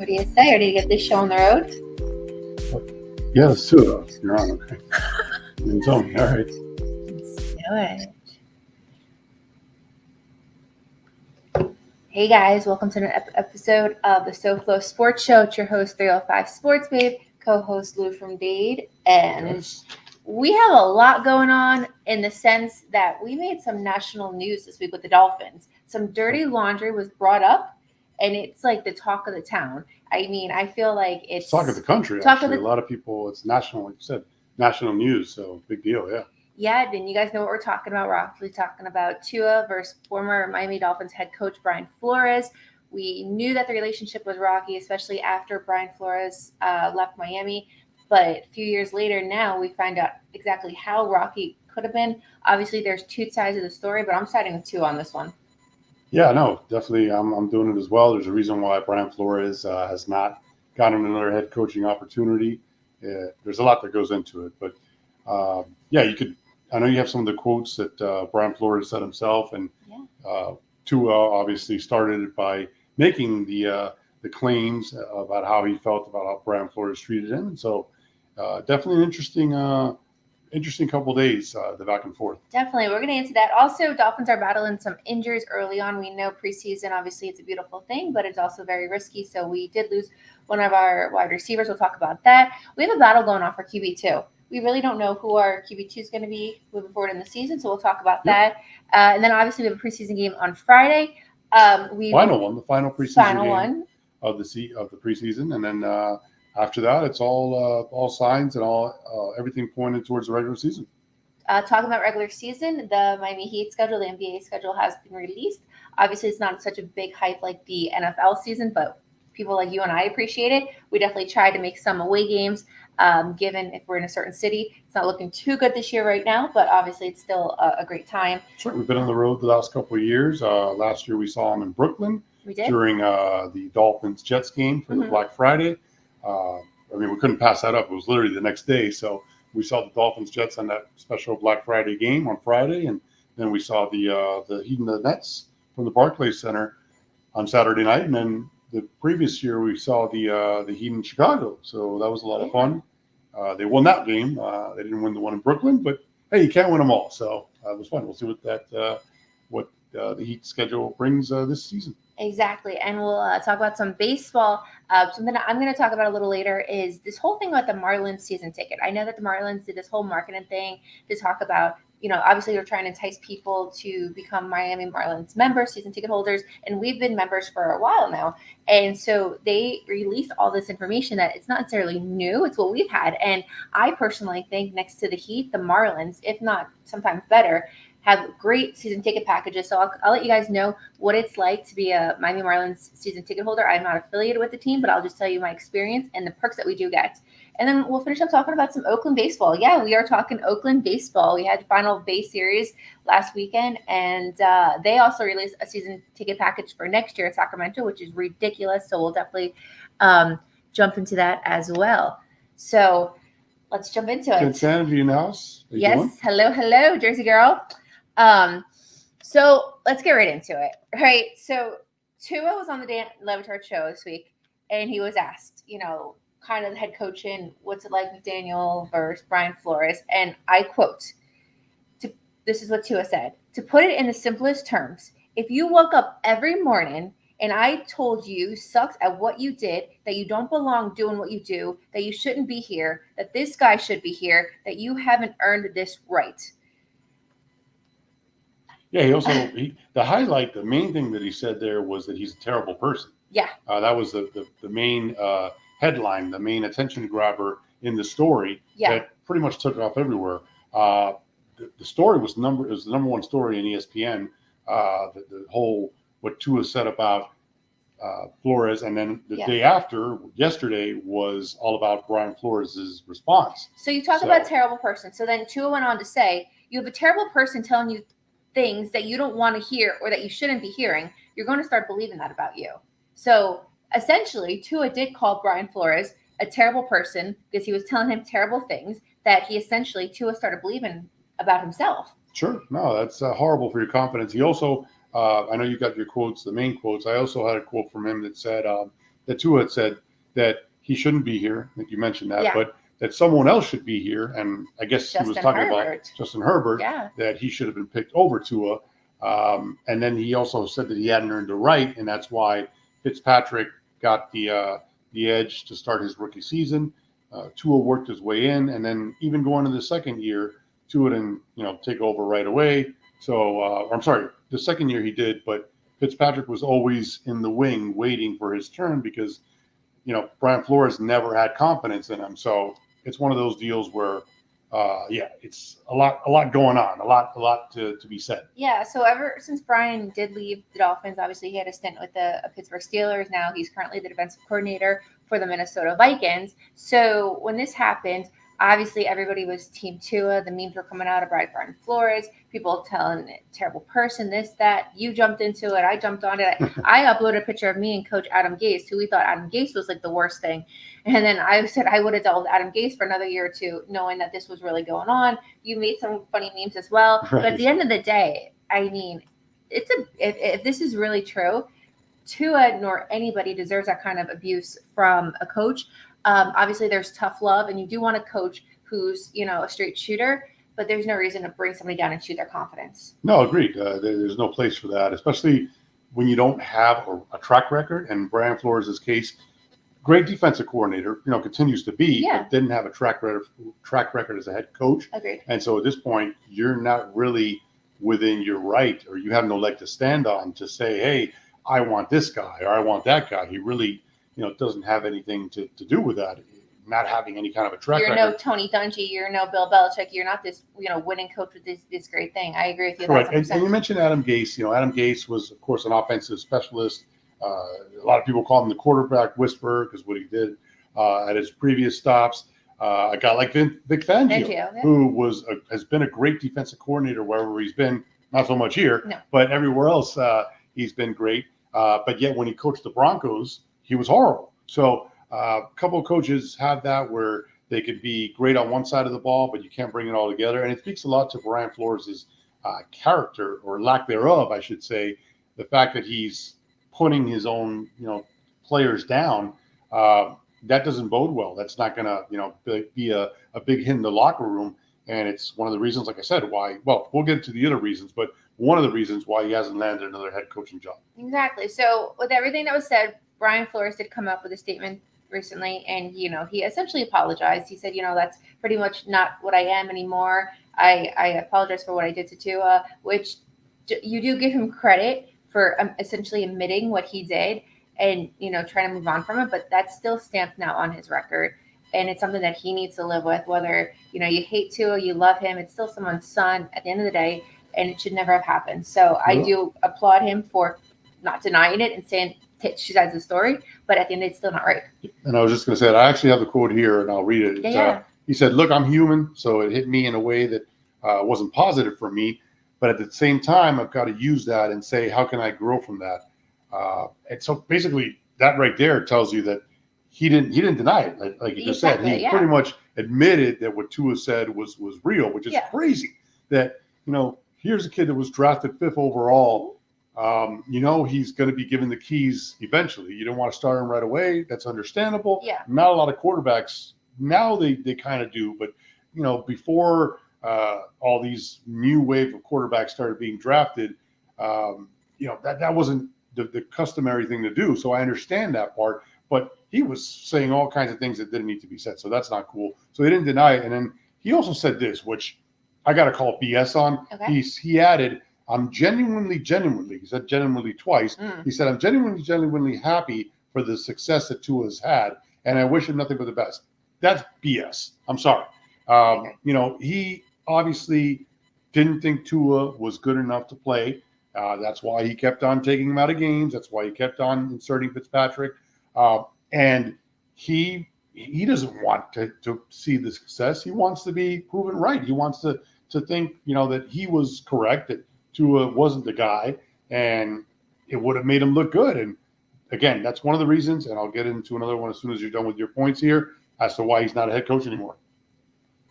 What do you say? Ready to get this show on the road? Yeah, let's do it. You're on, okay. All right. Let's do it. Hey guys, welcome to an episode of the SoFLo Sports Show. It's your host, 305 Sports Babe, co-host Lou from Dade. And we have a lot going on in the sense that we made some national news this week with the Dolphins. Some dirty laundry was brought up, and it's like the talk of the town. I mean, I feel like it's talk of the country, actually. A lot of people, it's national, like you said, national news, so big deal, yeah. Yeah, and you guys know what we're talking about. We're actually talking about Tua versus former Miami Dolphins head coach Brian Flores. We knew that the relationship was rocky, especially after Brian Flores left Miami. But a few years later now, we find out exactly how rocky it could have been. Obviously, there's two sides of the story, but I'm siding with Tua on this one. Yeah, no, definitely. I'm doing it as well. There's a reason why Brian Flores has not gotten another head coaching opportunity. There's a lot that goes into it. But, yeah, you could – I know you have some of the quotes that Brian Flores said himself, and Tua obviously started it by making the claims about how he felt about how Brian Flores treated him. And so definitely an interesting couple of days, the back and forth. Definitely. We're going to answer that. Also, Dolphins are battling some injuries early on. We know preseason, obviously, it's a beautiful thing, but it's also very risky. So we did lose one of our wide receivers. We'll talk about that. We have a battle going on for QB2. We really don't know who our QB2 is going to be moving forward in the season, so we'll talk about that. And then, obviously, we have a preseason game on Friday. The final preseason game of the preseason, and then after that, it's all signs and all everything pointed towards the regular season. Talking about regular season, the Miami Heat schedule, the NBA schedule has been released. Obviously, it's not such a big hype like the NFL season, but people like you and I appreciate it. We definitely try to make some away games, given if we're in a certain city. It's not looking too good this year right now, but obviously it's still a great time. Sure, we've been on the road the last couple of years. Last year we saw them in Brooklyn during the Dolphins-Jets game for the Black Friday. I mean, we couldn't pass that up. It was literally the next day. So we saw the Dolphins-Jets on that special Black Friday game on Friday, and then we saw the Heat and the Nets from the Barclays Center on Saturday night, and then the previous year we saw the Heat in Chicago. So that was a lot of fun. They won that game. They didn't win the one in Brooklyn, but hey, you can't win them all. So it was fun. We'll see what the Heat schedule brings this season. Exactly. And we'll talk about some baseball. Something that I'm going to talk about a little later is this whole thing about the Marlins season ticket. I know that the Marlins did this whole marketing thing to talk about, obviously they're trying to entice people to become Miami Marlins members, season ticket holders, and we've been members for a while now. And so they released all this information that it's not necessarily new. It's what we've had. And I personally think next to the Heat, the Marlins, if not sometimes better, have great season ticket packages. So I'll let you guys know what it's like to be a Miami Marlins season ticket holder. I'm not affiliated with the team, but I'll just tell you my experience and the perks that we do get. And then we'll finish up talking about some Oakland baseball. Yeah, we are talking Oakland baseball. We had the final Bay Series last weekend, and they also released a season ticket package for next year at Sacramento, which is ridiculous. So we'll definitely jump into that as well. So let's jump into it. Insanity in the house. Yes. Hello, Jersey girl. So let's get right into it. Right. So Tua was on the Dan Le Batard show this week, and he was asked, kind of the head coaching, what's it like with Daniel versus Brian Flores? And I quote, this is what Tua said, to put it in the simplest terms, if you woke up every morning and I told you sucked at what you did, that you don't belong doing what you do, that you shouldn't be here, that this guy should be here, that you haven't earned this right. Yeah, the main thing that he said there was that he's a terrible person. Yeah. That was the main headline, the main attention grabber in the story that pretty much took off everywhere. The story was the number one story in ESPN. The whole what Tua said about Flores, and then the day after, yesterday, was all about Brian Flores' response. So you talk about terrible person. So then Tua went on to say, you have a terrible person telling you things that you don't want to hear or that you shouldn't be hearing. You're going to start believing that about you. So essentially, Tua did call Brian Flores a terrible person because he was telling him terrible things that Tua started believing about himself. Sure. No, that's horrible for your confidence. He also, I know you got your quotes, the main quotes. I also had a quote from him that said, that Tua had said that he shouldn't be here. I think you mentioned that, Yeah. but that someone else should be here. And I guess he was talking about Justin Herbert, Yeah. that he should have been picked over Tua. And then he also said that he hadn't earned the right, and that's why Fitzpatrick got the edge to start his rookie season. Tua worked his way in, and then even going into the second year, Tua didn't take over right away. So I'm sorry, the second year he did, but Fitzpatrick was always in the wing waiting for his turn because Brian Flores never had confidence in him. So it's one of those deals where it's a lot going on, a lot to be said. Yeah, so ever since Brian did leave the Dolphins, obviously he had a stint with the Pittsburgh Steelers. Now he's currently the defensive coordinator for the Minnesota Vikings. So when this happened, obviously everybody was Team Tua. The memes were coming out about Brian Flores, people telling it, terrible person, this, that. You jumped into it. I jumped on it. I uploaded a picture of me and Coach Adam Gase, who we thought Adam Gase was like the worst thing. And then I said I would have dealt with Adam Gase for another year or two, knowing that this was really going on. You made some funny memes as well. Right. But at the end of the day, I mean, if this is really true, Tua nor anybody deserves that kind of abuse from a coach. Obviously, there's tough love, and you do want a coach who's a straight shooter, but there's no reason to bring somebody down and shoot their confidence. No, agreed. There's no place for that, especially when you don't have a track record. And Brian Flores' case, great defensive coordinator, continues to be, but didn't have a track record as a head coach. Agreed. And so at this point, you're not really within your right, or you have no leg to stand on to say, hey, I want this guy or I want that guy. He really, doesn't have anything to do with that. Not having any kind of a track record. You're no Tony Dungy. You're no Bill Belichick. You're not this, winning coach with this great thing. I agree with you. Right. And you mentioned Adam Gase. Adam Gase was, of course, an offensive specialist. A lot of people call him the quarterback whisperer because what he did at his previous stops. A guy like Vic Fangio, who has been a great defensive coordinator wherever he's been. Not so much here, but everywhere else he's been great. But yet when he coached the Broncos, he was horrible. So a couple of coaches have that where they could be great on one side of the ball, but you can't bring it all together. And it speaks a lot to Brian Flores' character, or lack thereof, I should say. The fact that he's putting his own, players down, that doesn't bode well. That's not going to, be a big hit in the locker room. And it's one of the reasons, like I said, why. Well, we'll get to the other reasons, but one of the reasons why he hasn't landed another head coaching job. Exactly. So with everything that was said, Brian Flores did come up with a statement recently, and he essentially apologized. He said, that's pretty much not what I am anymore. I apologize for what I did to Tua, which you do give him credit for essentially admitting what he did and trying to move on from it, but that's still stamped now on his record, and it's something that he needs to live with. Whether you hate Tua, you love him, it's still someone's son at the end of the day, and it should never have happened. So I do applaud him for not denying it and saying two sides of the story, but at the end, it's still not right. And I was just going to say, I actually have the quote here, and I'll read it. He said, "Look, I'm human, so it hit me in a way that wasn't positive for me, but at the same time, I've got to use that and say, how can I grow from that?" And so basically, that right there tells you that he didn't deny it, like you just said. He pretty much admitted that what Tua said was real, which is crazy. That here's a kid that was drafted 5th overall. He's going to be given the keys eventually. You don't want to start him right away. That's understandable. Yeah. Not a lot of quarterbacks now. They kind of do, but before all these new wave of quarterbacks started being drafted, that wasn't the customary thing to do. So I understand that part, but he was saying all kinds of things that didn't need to be said. So that's not cool. So he didn't deny it. And then he also said this, which I got to call BS on. Okay. He added, "I'm genuinely, he said genuinely twice. He said, I'm genuinely happy for the success that Tua has had, and I wish him nothing but the best." That's BS. I'm sorry. He obviously didn't think Tua was good enough to play. That's why he kept on taking him out of games. That's why he kept on inserting Fitzpatrick. And he doesn't want to see the success. He wants to be proven right. He wants to think, that he was correct, that Tua wasn't the guy, and it would have made him look good. And again, that's one of the reasons, and I'll get into another one as soon as you're done with your points here, as to why he's not a head coach anymore.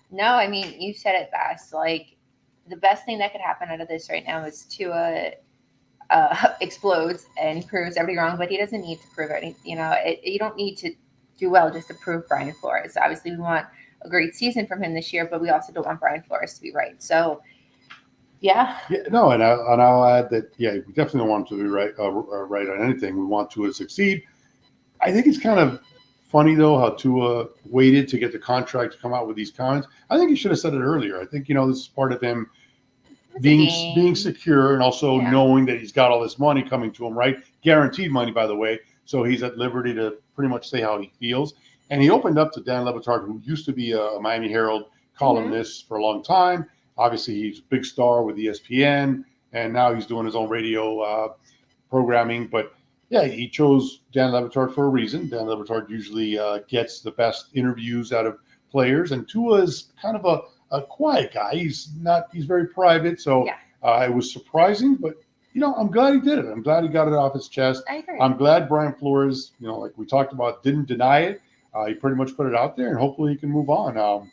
No, I mean, you said it best. Like, the best thing that could happen out of this right now is Tua explodes and proves everybody wrong, but he doesn't need to prove any. You don't need to do well just to prove Brian Flores. Obviously, we want a great season from him this year, but we also don't want Brian Flores to be right. So, yeah. No, and I'll add that, we definitely don't want him to be right on anything. We want Tua to succeed. I think it's kind of funny, though, how Tua waited to get the contract to come out with these comments. I think he should have said it earlier. I think, this is part of him being secure and also knowing that he's got all this money coming to him, right? Guaranteed money, by the way. So he's at liberty to pretty much say how he feels. And he opened up to Dan Le Batard, who used to be a Miami Herald columnist for a long time. Obviously, he's a big star with ESPN, and now he's doing his own radio programming. But, he chose Dan Le Batard for a reason. Dan Le Batard usually gets the best interviews out of players, and Tua is kind of a quiet guy. He's very private. So it was surprising, but I'm glad he did it. I'm glad he got it off his chest. I agree. I'm glad Brian Flores, like we talked about, didn't deny it. He pretty much put it out there, and hopefully he can move on.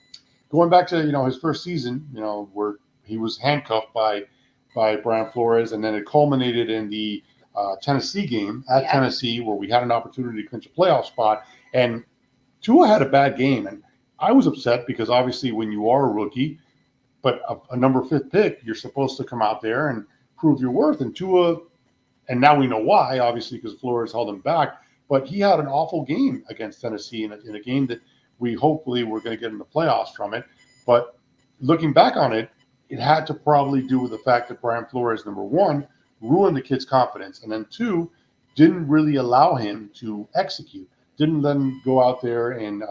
Going back to, his first season, where he was handcuffed by Brian Flores, and then it culminated in the Tennessee game at Tennessee, where we had an opportunity to clinch a playoff spot. And Tua had a bad game, and I was upset because obviously when you are a rookie, but a number 5 pick, you're supposed to come out there and prove your worth. And Tua, and now we know why, obviously, because Flores held him back, but he had an awful game against Tennessee in a game that we hopefully were going to get in the playoffs from it. But looking back on it, it had to probably do with the fact that Brian Flores, number 1, ruined the kid's confidence, and then 2, didn't really allow him to execute, didn't let him go out there and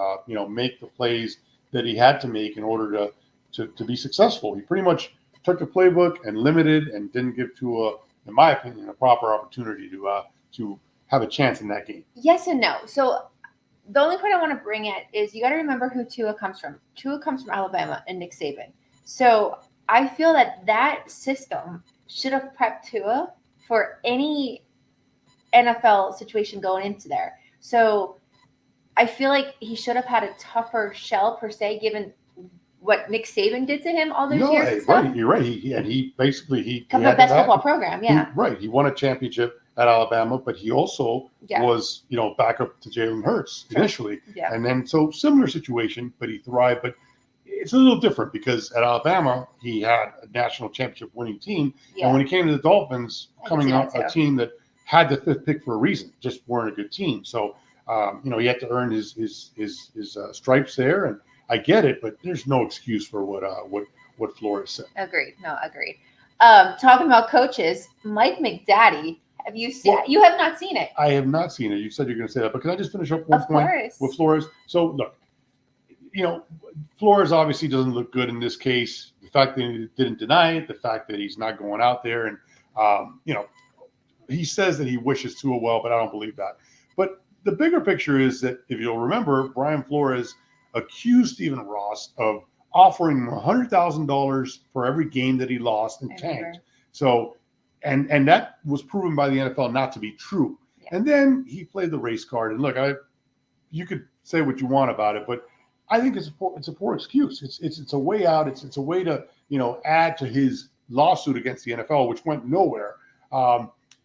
make the plays that he had to make in order to be successful. He pretty much took the playbook and limited and didn't give Tua, in my opinion, a proper opportunity to have a chance in that game. Yes and no. So the only point I want to bring it is you got to remember who Tua comes from. Tua comes from Alabama and Nick Saban. So I feel that system should have prepped Tua for any NFL situation going into there. So I feel like he should have had a tougher shell per se, given what Nick Saban did to him all those years. Right, you're right. He basically from the best football program. He won a championship at Alabama, but he also was backup to Jalen Hurts initially, and then so similar situation, but he thrived. But it's a little different because at Alabama he had a national championship winning team, and when he came to the Dolphins, coming out a team that had the 5th pick for a reason, just weren't a good team. So he had to earn his stripes there, and I get it, but there's no excuse for what Flores said. Agreed. Talking about coaches, Mike McDaddy. Have you seen? You have not seen it. I have not seen it. You said you're going to say that, but can I just finish up one point with Flores? So look, Flores obviously doesn't look good in this case. The fact that he didn't deny it, the fact that he's not going out there, and he says that he wishes Tua well, but I don't believe that. But the bigger picture is that if you'll remember, Brian Flores accused Stephen Ross of offering him $100,000 for every game that he lost and tanked. So, and that was proven by the NFL not to be true. And then he played the race card. And look, you could say what you want about it, but I think it's a poor excuse. It's a way out. It's a way to add to his lawsuit against the NFL, which went nowhere.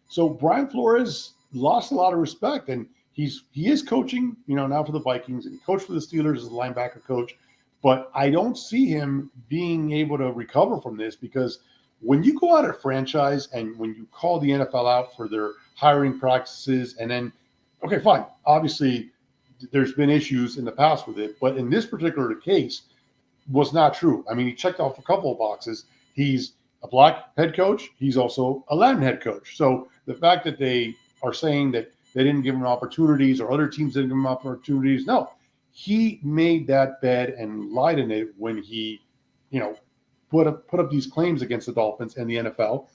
So Brian Flores lost a lot of respect, and he is coaching, now for the Vikings, and he coached for the Steelers as a linebacker coach. But I don't see him being able to recover from this, because when you go out at a franchise and when you call the NFL out for their hiring practices, and then, okay, fine, obviously there's been issues in the past with it, but in this particular case was not true. I mean, he checked off a couple of boxes. He's a black head coach. He's also a Latin head coach. So the fact that they are saying that they didn't give him opportunities or other teams didn't give him opportunities, no, he made that bed and lied in it when he, put up these claims against the Dolphins and the NFL.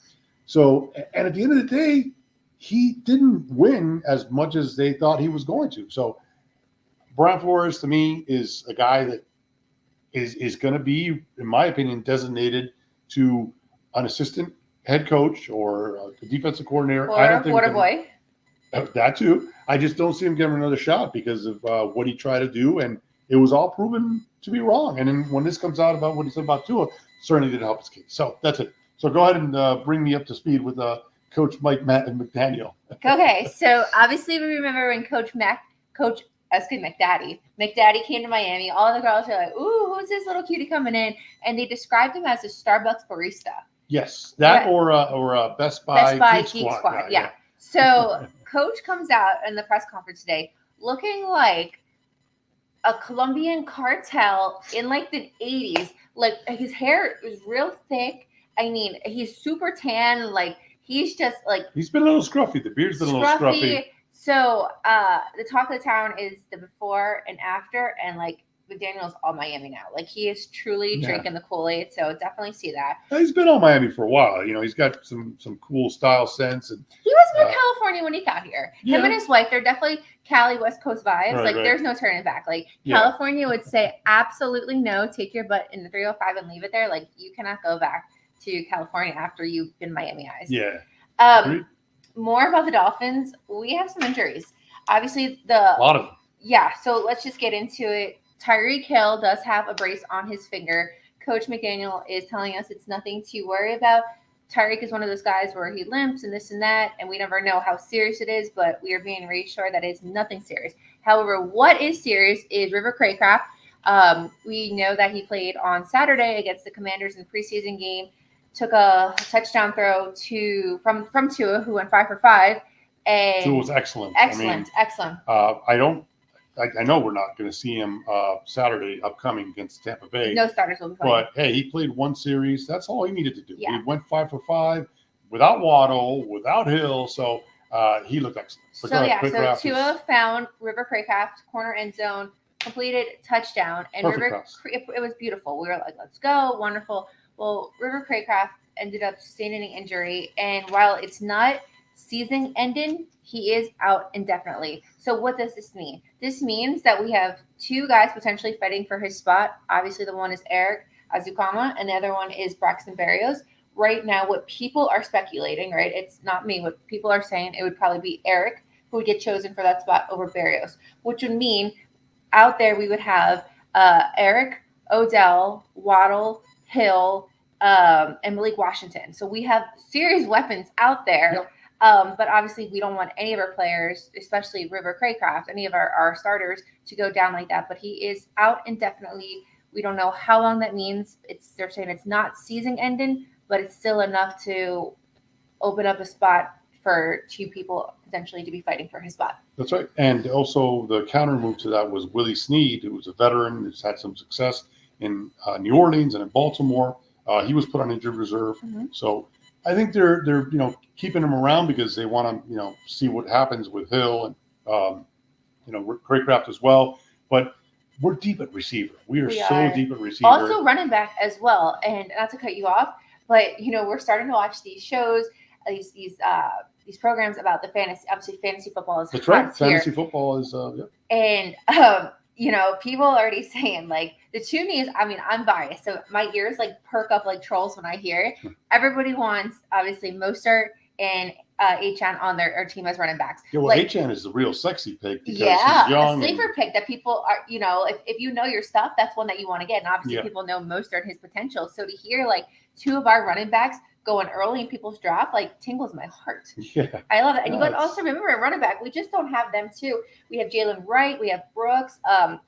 So, and at the end of the day, he didn't win as much as they thought he was going to. So Brian Flores, to me, is a guy that is going to be, in my opinion, designated to an assistant head coach or a defensive coordinator. Or a water boy. That too. I just don't see him getting another shot because of what he tried to do, and it was all proven to be wrong. And then when this comes out about what he said about Tua, certainly didn't help his case. So that's it. So go ahead and bring me up to speed with Coach McDaniel. Okay, so obviously we remember when McDaddy came to Miami. All the girls were like, "Ooh, who's this little cutie coming in?" And they described him as a Starbucks barista. Yes, that Right. or a Best Buy Geek Squad. Yeah. So Coach comes out in the press conference today looking like a Colombian cartel in like the 80s. Like his hair is real thick. I mean, he's super tan. Like he's just like he's been a little scruffy. The beard's been a little scruffy. So the talk of the town is the before and after, and like McDaniel's all Miami now. Like he is truly drinking the Kool-Aid. So definitely see that. He's been on Miami for a while. You know, he's got some cool style sense. And he was from California when he got here. Yeah. Him and his wife, they're definitely Cali West Coast vibes. Right, there's no turning back. Like California would say absolutely no. Take your butt in the 305 and leave it there. Like you cannot go back to California after you've been Miami eyes. Yeah. More about the Dolphins. We have some injuries. Obviously, a lot of them. Yeah, so let's just get into it. Tyreek Hill does have a brace on his finger. Coach McDaniel is telling us it's nothing to worry about. Tyreek is one of those guys where he limps and this and that, and we never know how serious it is, but we are being reassured that it's nothing serious. However, what is serious is River Craycraft. We know that he played on Saturday against the Commanders in the preseason game. Took a touchdown throw from Tua, who went 5 for 5. And Tua was excellent. Excellent. I know we're not going to see him Saturday upcoming against Tampa Bay. No starters will be playing. But hey, he played one series. That's all he needed to do. Yeah. He went 5 for 5 without Waddle, without Hill. So he looked excellent. So Tua found River Craycraft, corner end zone, completed touchdown, and it was beautiful. We were like, let's go, wonderful. Well, River Craycraft ended up sustaining an injury, and while it's not season ending, he is out indefinitely. So what does this mean? This means that we have two guys potentially fighting for his spot. Obviously, the one is Eric Azukama, and the other one is Braxton Berrios. Right now, what people are speculating, right? It's not me. What people are saying, it would probably be Eric who would get chosen for that spot over Berrios, which would mean out there we would have Eric, Odell, Waddle, Hill, and Malik Washington. So we have serious weapons out there. Yep. But obviously we don't want any of our players, especially River Craycraft, any of our starters to go down like that. But he is out indefinitely. We don't know how long that means. They're saying it's not season ending, but it's still enough to open up a spot for two people potentially to be fighting for his spot. That's right. And also the counter move to that was Willie Snead, who was a veteran who's had some success in New Orleans and in Baltimore. He was put on injured reserve. Mm-hmm. So I think they're keeping him around because they want to see what happens with Hill and Craycraft as well. But we're deep at receiver. We are so deep at receiver. Also running back as well. And not to cut you off, but we're starting to watch these shows, these programs about the fantasy. Obviously, fantasy football is that's right. Fantasy football is and people are already saying like the two names. I mean, I'm biased, so my ears like perk up like trolls when I hear it. Everybody wants obviously Mostert and Achane on their team as running backs. Yeah, well, Achane is the real sexy pick because he's young. A sleeper pick that people are, if you know your stuff, that's one that you want to get. And obviously people know Mostert and his potential. So to hear like two of our running backs going early in people's draft, like tingles my heart. Yeah. I love it. And but also remember at running back, we just don't have them too. We have Jalen Wright, we have Brooks,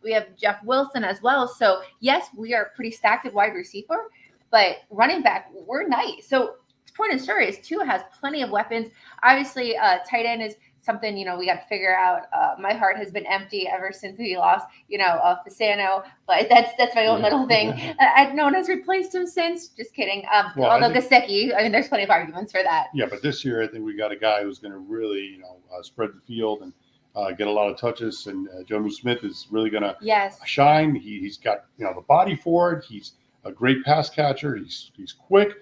we have Jeff Wilson as well. So yes, we are pretty stacked at wide receiver, but running back, we're nice. So point of story is Tua has plenty of weapons. Obviously, tight end is something, we got to figure out. My heart has been empty ever since we lost, Fasano, but that's my own little thing. No one has replaced him since. Just kidding. Gesicki, there's plenty of arguments for that. Yeah, but this year I think we got a guy who's going to really, spread the field and get a lot of touches. And Jonnu Smith is really going to shine. He's got, the body for it. He's a great pass catcher. He's quick.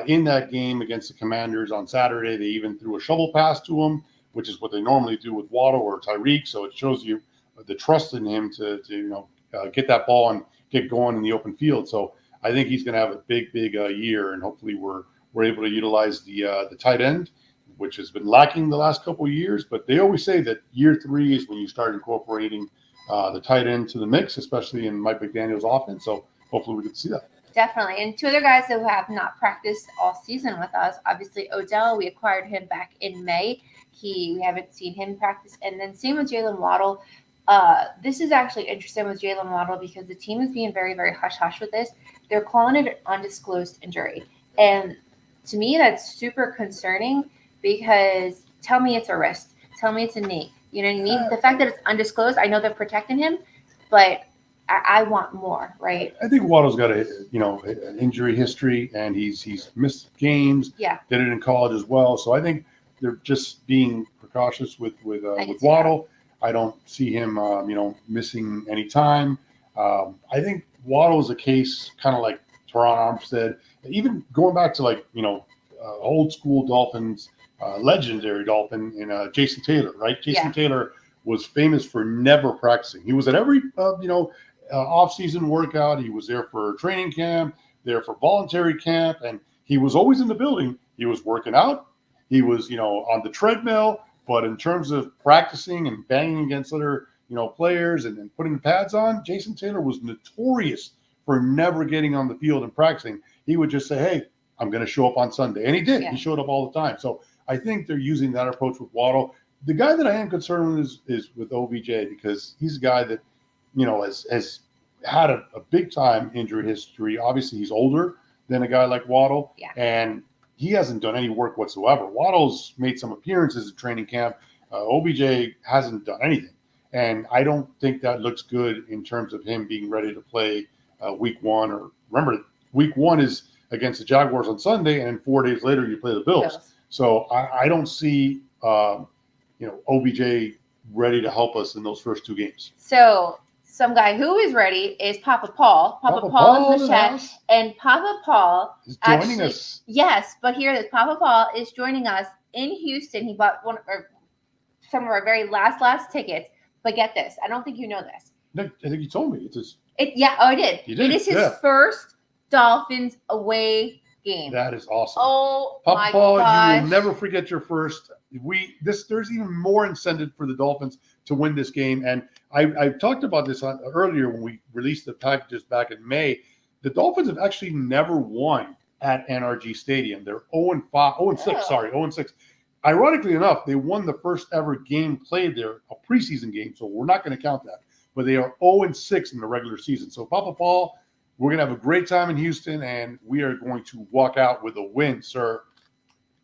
In that game against the Commanders on Saturday, they even threw a shovel pass to him, which is what they normally do with Waddle or Tyreek. So it shows you the trust in him to get that ball and get going in the open field. So I think he's going to have a big year, and hopefully we're able to utilize the tight end, which has been lacking the last couple of years. But they always say that year 3 is when you start incorporating the tight end to the mix, especially in Mike McDaniel's offense. So hopefully we can see that. Definitely. And two other guys who have not practiced all season with us, obviously Odell, we acquired him back in May. We haven't seen him practice. And then same with Jalen Waddle. This is actually interesting with Jalen Waddle because the team is being very, very hush-hush with this. They're calling it an undisclosed injury. And to me, that's super concerning because tell me it's a wrist. Tell me it's a knee. You know what I mean? The fact that it's undisclosed, I know they're protecting him, but I want more, right? I think Waddle's got an injury history, and he's missed games. Yeah. Did it in college as well. So I think they're just being precautious with Waddle. I don't see him, missing any time. I think Waddle is a case kind of like Teron Armstead, even going back to old school Dolphins, legendary Dolphin in Jason Taylor, right? Jason Taylor was famous for never practicing. He was at every off-season workout. He was there for training camp, there for voluntary camp, and he was always in the building. He was working out. He was, on the treadmill. But in terms of practicing and banging against other, players and putting the pads on, Jason Taylor was notorious for never getting on the field and practicing. He would just say, "Hey, I'm going to show up on Sunday," and he did. Yeah. He showed up all the time. So I think they're using that approach with Waddle. The guy that I am concerned with is with OBJ because he's a guy that, has had a big time injury history. Obviously, he's older than a guy like Waddle, and he hasn't done any work whatsoever. Waddle's made some appearances at training camp. OBJ hasn't done anything, and I don't think that looks good in terms of him being ready to play week one. Or remember, week one is against the Jaguars on Sunday, and then 4 days later you play the Bills. So I don't see OBJ ready to help us in those first two games. So some guy who is ready is Papa Paul. Papa Paul is in the chat. And Papa Paul is joining us. Yes, but here it is. Papa Paul is joining us in Houston. He bought some of our very last tickets. But get this. I don't think you know this. No, I think you told me. I did. You did. It is his first Dolphins away game. That is awesome. Oh, Papa my Paul, gosh. you will never forget your first. There's even more incentive for the Dolphins to win this game. And I talked about this earlier when we released the packages back in May. The Dolphins have actually never won at NRG Stadium. They're 0-6. Ironically enough, they won the first ever game played there, a preseason game. So we're not going to count that. But they are 0-6 in the regular season. So Papa Paul, we're going to have a great time in Houston, and we are going to walk out with a win, sir.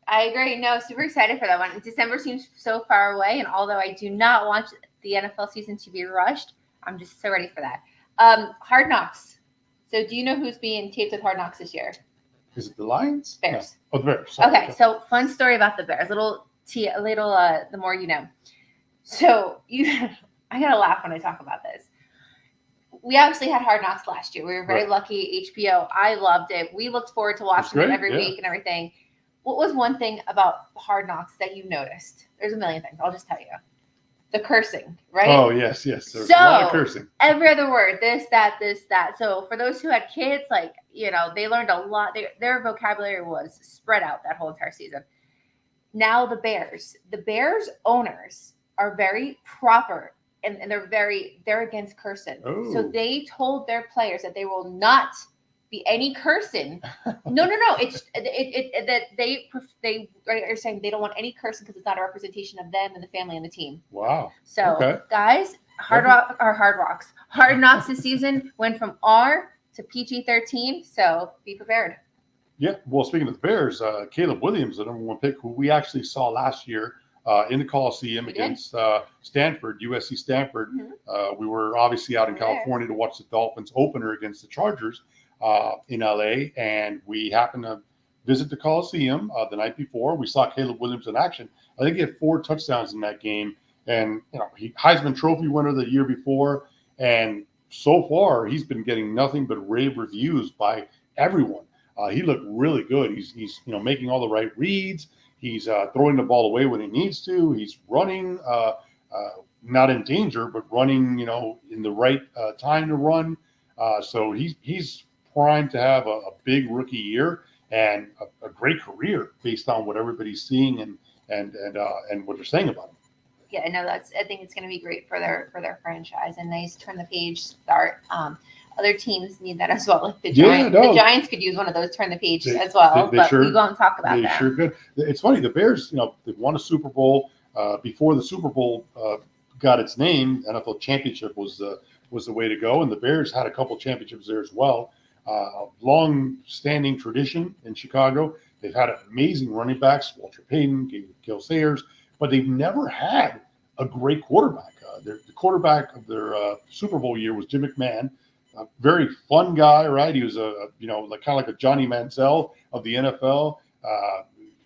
I agree. No, super excited for that one. December seems so far away, and although I do not want the NFL season to be rushed, I'm just so ready for that. Hard Knocks. So do you know who's being taped with Hard Knocks this year? Is it the Lions? Bears. No. Oh, the Bears. Sorry. Okay, so fun story about the Bears. The more you know. So I gotta laugh when I talk about this. We obviously had Hard Knocks last year. We were very lucky. HBO. I loved it. We looked forward to watching it every week and everything. What was one thing about Hard Knocks that you noticed? There's a million things. I'll just tell you. The cursing, right? Oh, yes. There's a lot of cursing. Every other word, this, that. So for those who had kids, they learned a lot. Their vocabulary was spread out that whole entire season. Now the Bears owners are very proper, and they're against cursing. Oh. So they told their players that they will not be any cursing. No. It's that they are saying they don't want any cursing because it's not a representation of them and the family and the team. Wow. So guys, Hard Knocks this season went from R to PG-13. So be prepared. Yeah. Well, speaking of the Bears, Caleb Williams, the number one pick, who we actually saw last year in the Coliseum against Stanford, USC Stanford. Mm-hmm. We were obviously out in California to watch the Dolphins opener against the Chargers in LA, and we happened to visit the Coliseum the night before. We saw Caleb Williams in action. I think he had 4 touchdowns in that game, and he Heisman Trophy winner the year before, and so far he's been getting nothing but rave reviews by everyone. He looked really good. He's making all the right reads. He's throwing the ball away when he needs to. He's running, not in danger, but running, in the right time to run. So he's primed to have a big rookie year and a great career based on what everybody's seeing and what they're saying about him. Yeah, no, I think it's going to be great for their franchise, and nice turn the page start. other teams need that as well. Like the Giants could use one of those turn the page as well. But we won't talk about that. They sure could. It's funny. The Bears, they won a Super Bowl. Before the Super Bowl got its name, NFL championship was the way to go, and the Bears had a couple championships there as well. Long-standing tradition in Chicago. They've had amazing running backs, Walter Payton, Gale Sayers, but they've never had a great quarterback. The quarterback of their Super Bowl year was Jim McMahon, a very fun guy, right? He was kind of like a Johnny Manziel of the NFL.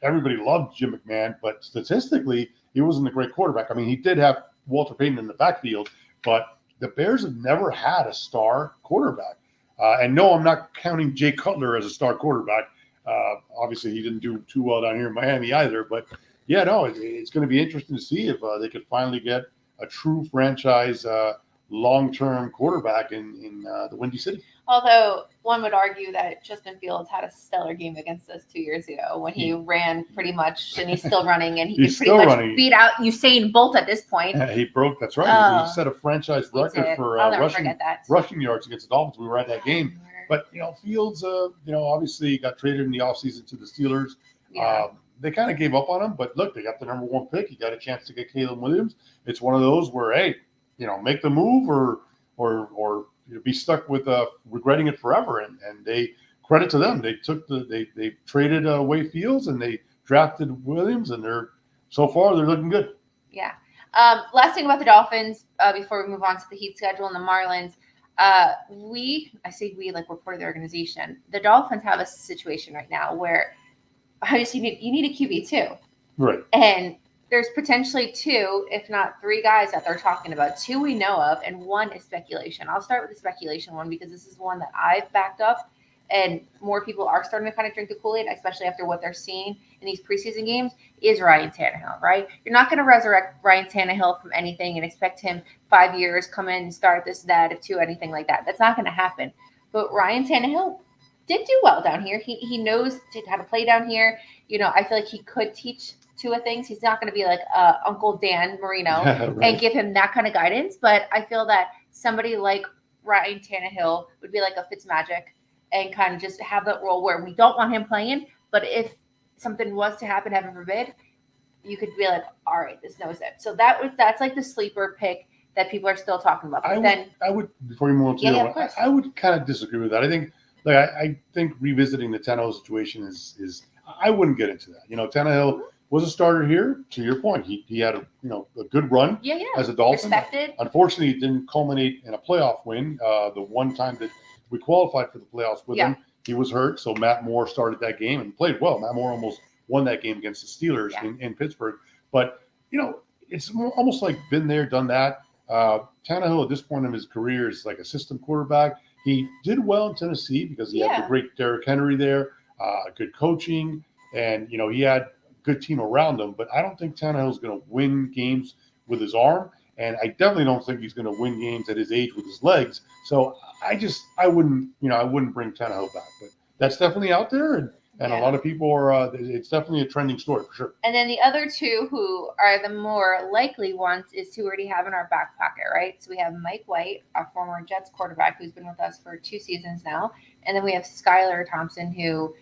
Everybody loved Jim McMahon, but statistically, he wasn't a great quarterback. I mean, he did have Walter Payton in the backfield, but the Bears have never had a star quarterback. And no, I'm not counting Jay Cutler as a star quarterback. Obviously, he didn't do too well down here in Miami either. But yeah, no, it's going to be interesting to see if they could finally get a true franchise long-term quarterback in the Windy City. Although one would argue that Justin Fields had a stellar game against us 2 years ago when he ran pretty much, and he's still running, and he could pretty much beat out Usain Bolt at this point. He broke. That's right. He set a franchise record for rushing yards against the Dolphins. We were at that game. But, Fields, obviously got traded in the offseason to the Steelers. Yeah. They kind of gave up on him, but look, they got the number 1 pick. He got a chance to get Caleb Williams. It's one of those where, hey, make the move or be stuck with regretting it forever. And they credit to them. They traded away Fields and they drafted Williams, and so far they're looking good. Yeah. Last thing about the Dolphins before we move on to the Heat schedule and the Marlins. I say we like we're part of the organization. The Dolphins have a situation right now where obviously you need a QB too. Right. And there's potentially 2, if not 3 guys that they're talking about. 2 we know of, and 1 is speculation. I'll start with the speculation one because this is one that I've backed up, and more people are starting to kind of drink the Kool-Aid, especially after what they're seeing in these preseason games, is Ryan Tannehill, right? You're not going to resurrect Ryan Tannehill from anything and expect him 5 years, come in and start this, that, to anything like that. That's not going to happen. But Ryan Tannehill did do well down here. He knows how to play down here. I feel like he could teach Tua things. He's not going to be like Uncle Dan Marino and give him that kind of guidance. But I feel that somebody like Ryan Tannehill would be like a Fitzmagic and kind of just have that role where we don't want him playing. But if something was to happen, heaven forbid, you could be like, all right, this knows it. So that's like the sleeper pick that people are still talking about. But I would before you move on to the other one, I would kind of disagree with that. I think I think revisiting the Tannehill situation is I wouldn't get into that. Tannehill was a starter here. To your point, he had a good run as a Dolphin. Respected. Unfortunately, it didn't culminate in a playoff win. The one time that we qualified for the playoffs with him, he was hurt. So Matt Moore started that game and played well. Matt Moore almost won that game against the Steelers in Pittsburgh. But it's almost like been there, done that. Tannehill at this point in his career is like a system quarterback. He did well in Tennessee because he had the great Derrick Henry there, good coaching, and he had a good team around him. But I don't think Tannehill's going to win games with his arm, and I definitely don't think he's going to win games at his age with his legs. So I wouldn't bring Tannehill back. But that's definitely out there, and a lot of people are. It's definitely a trending story for sure. And then the other 2 who are the more likely ones is who already have in our back pocket, right? So we have Mike White, our former Jets quarterback, who's been with us for 2 seasons now, and then we have Skylar Thompson, who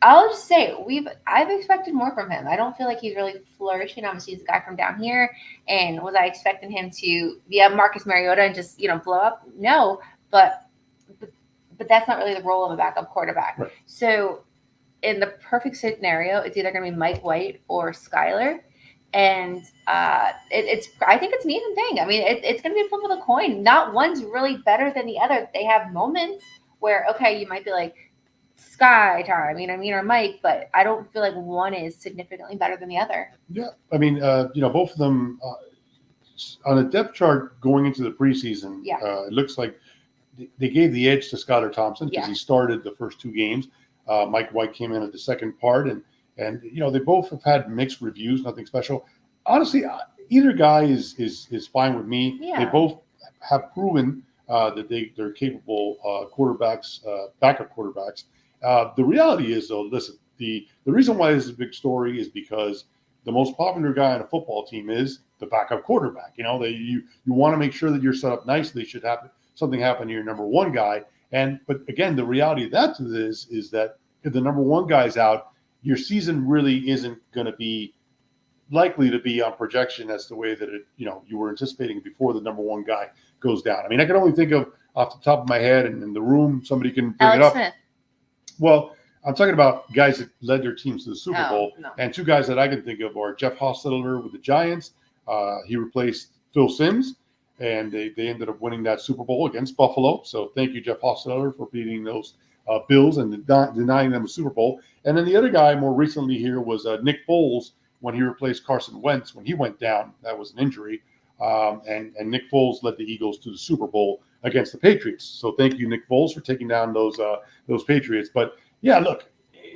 I'll just say I've expected more from him. I don't feel like he's really flourishing. Obviously, he's a guy from down here, and was I expecting him to be a Marcus Mariota and just blow up? No, but that's not really the role of a backup quarterback. Right. So in the perfect scenario, it's either going to be Mike White or Skylar. And I think it's an even thing. I mean, it's going to be a flip of the coin. Not one's really better than the other. They have moments where, okay, you might be like, Sky time, or Mike, but I don't feel like one is significantly better than the other. Yeah. I mean, both of them on a depth chart going into the preseason, it looks like they gave the edge to Skylar Thompson because he started the first 2 games. Mike White came in at the second part, and they both have had mixed reviews, nothing special. Honestly, either guy is fine with me. Yeah. They both have proven that they're capable quarterbacks, backup quarterbacks. The reality is, though, listen, the reason why this is a big story is because the most popular guy on a football team is the backup quarterback. You want to make sure that you're set up nicely. Should have something happen to your number one guy. But again, the reality of that is that if the number one guy's out, your season really isn't going to be likely to be on projection as the way that you were anticipating before the number one guy goes down. I mean, I can only think of off the top of my head and in the room, somebody can bring it up. Smith. Well, I'm talking about guys that led their teams to the Super Bowl. No. And two guys that I can think of are Jeff Hostetler with the Giants. He replaced Phil Simms, and they ended up winning that Super Bowl against Buffalo. So thank you, Jeff Hostetler, for beating those Bills and denying them a Super Bowl. And then the other guy more recently here was Nick Foles, when he replaced Carson Wentz when he went down. That was an injury. And Nick Foles led the Eagles to the Super Bowl against the Patriots. So thank you, Nick Foles, for taking down those Patriots. But, yeah, look,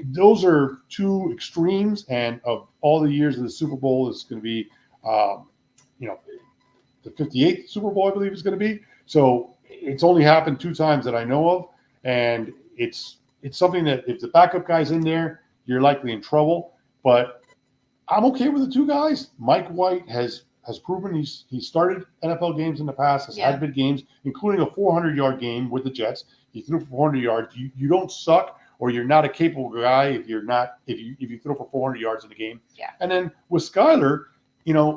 those are two extremes. And of all the years of the Super Bowl, it's going to be, the 58th Super Bowl, I believe it's going to be. So it's only happened 2 times that I know of. And it's something that if the backup guy's in there, you're likely in trouble. But I'm okay with the 2 guys. Mike White has proven he started NFL games in the past, has had big games, including a 400-yard game with the Jets. He threw for 400 yards. You don't suck, or you're not a capable guy if you throw for 400 yards in a game. Yeah. And then with Skyler,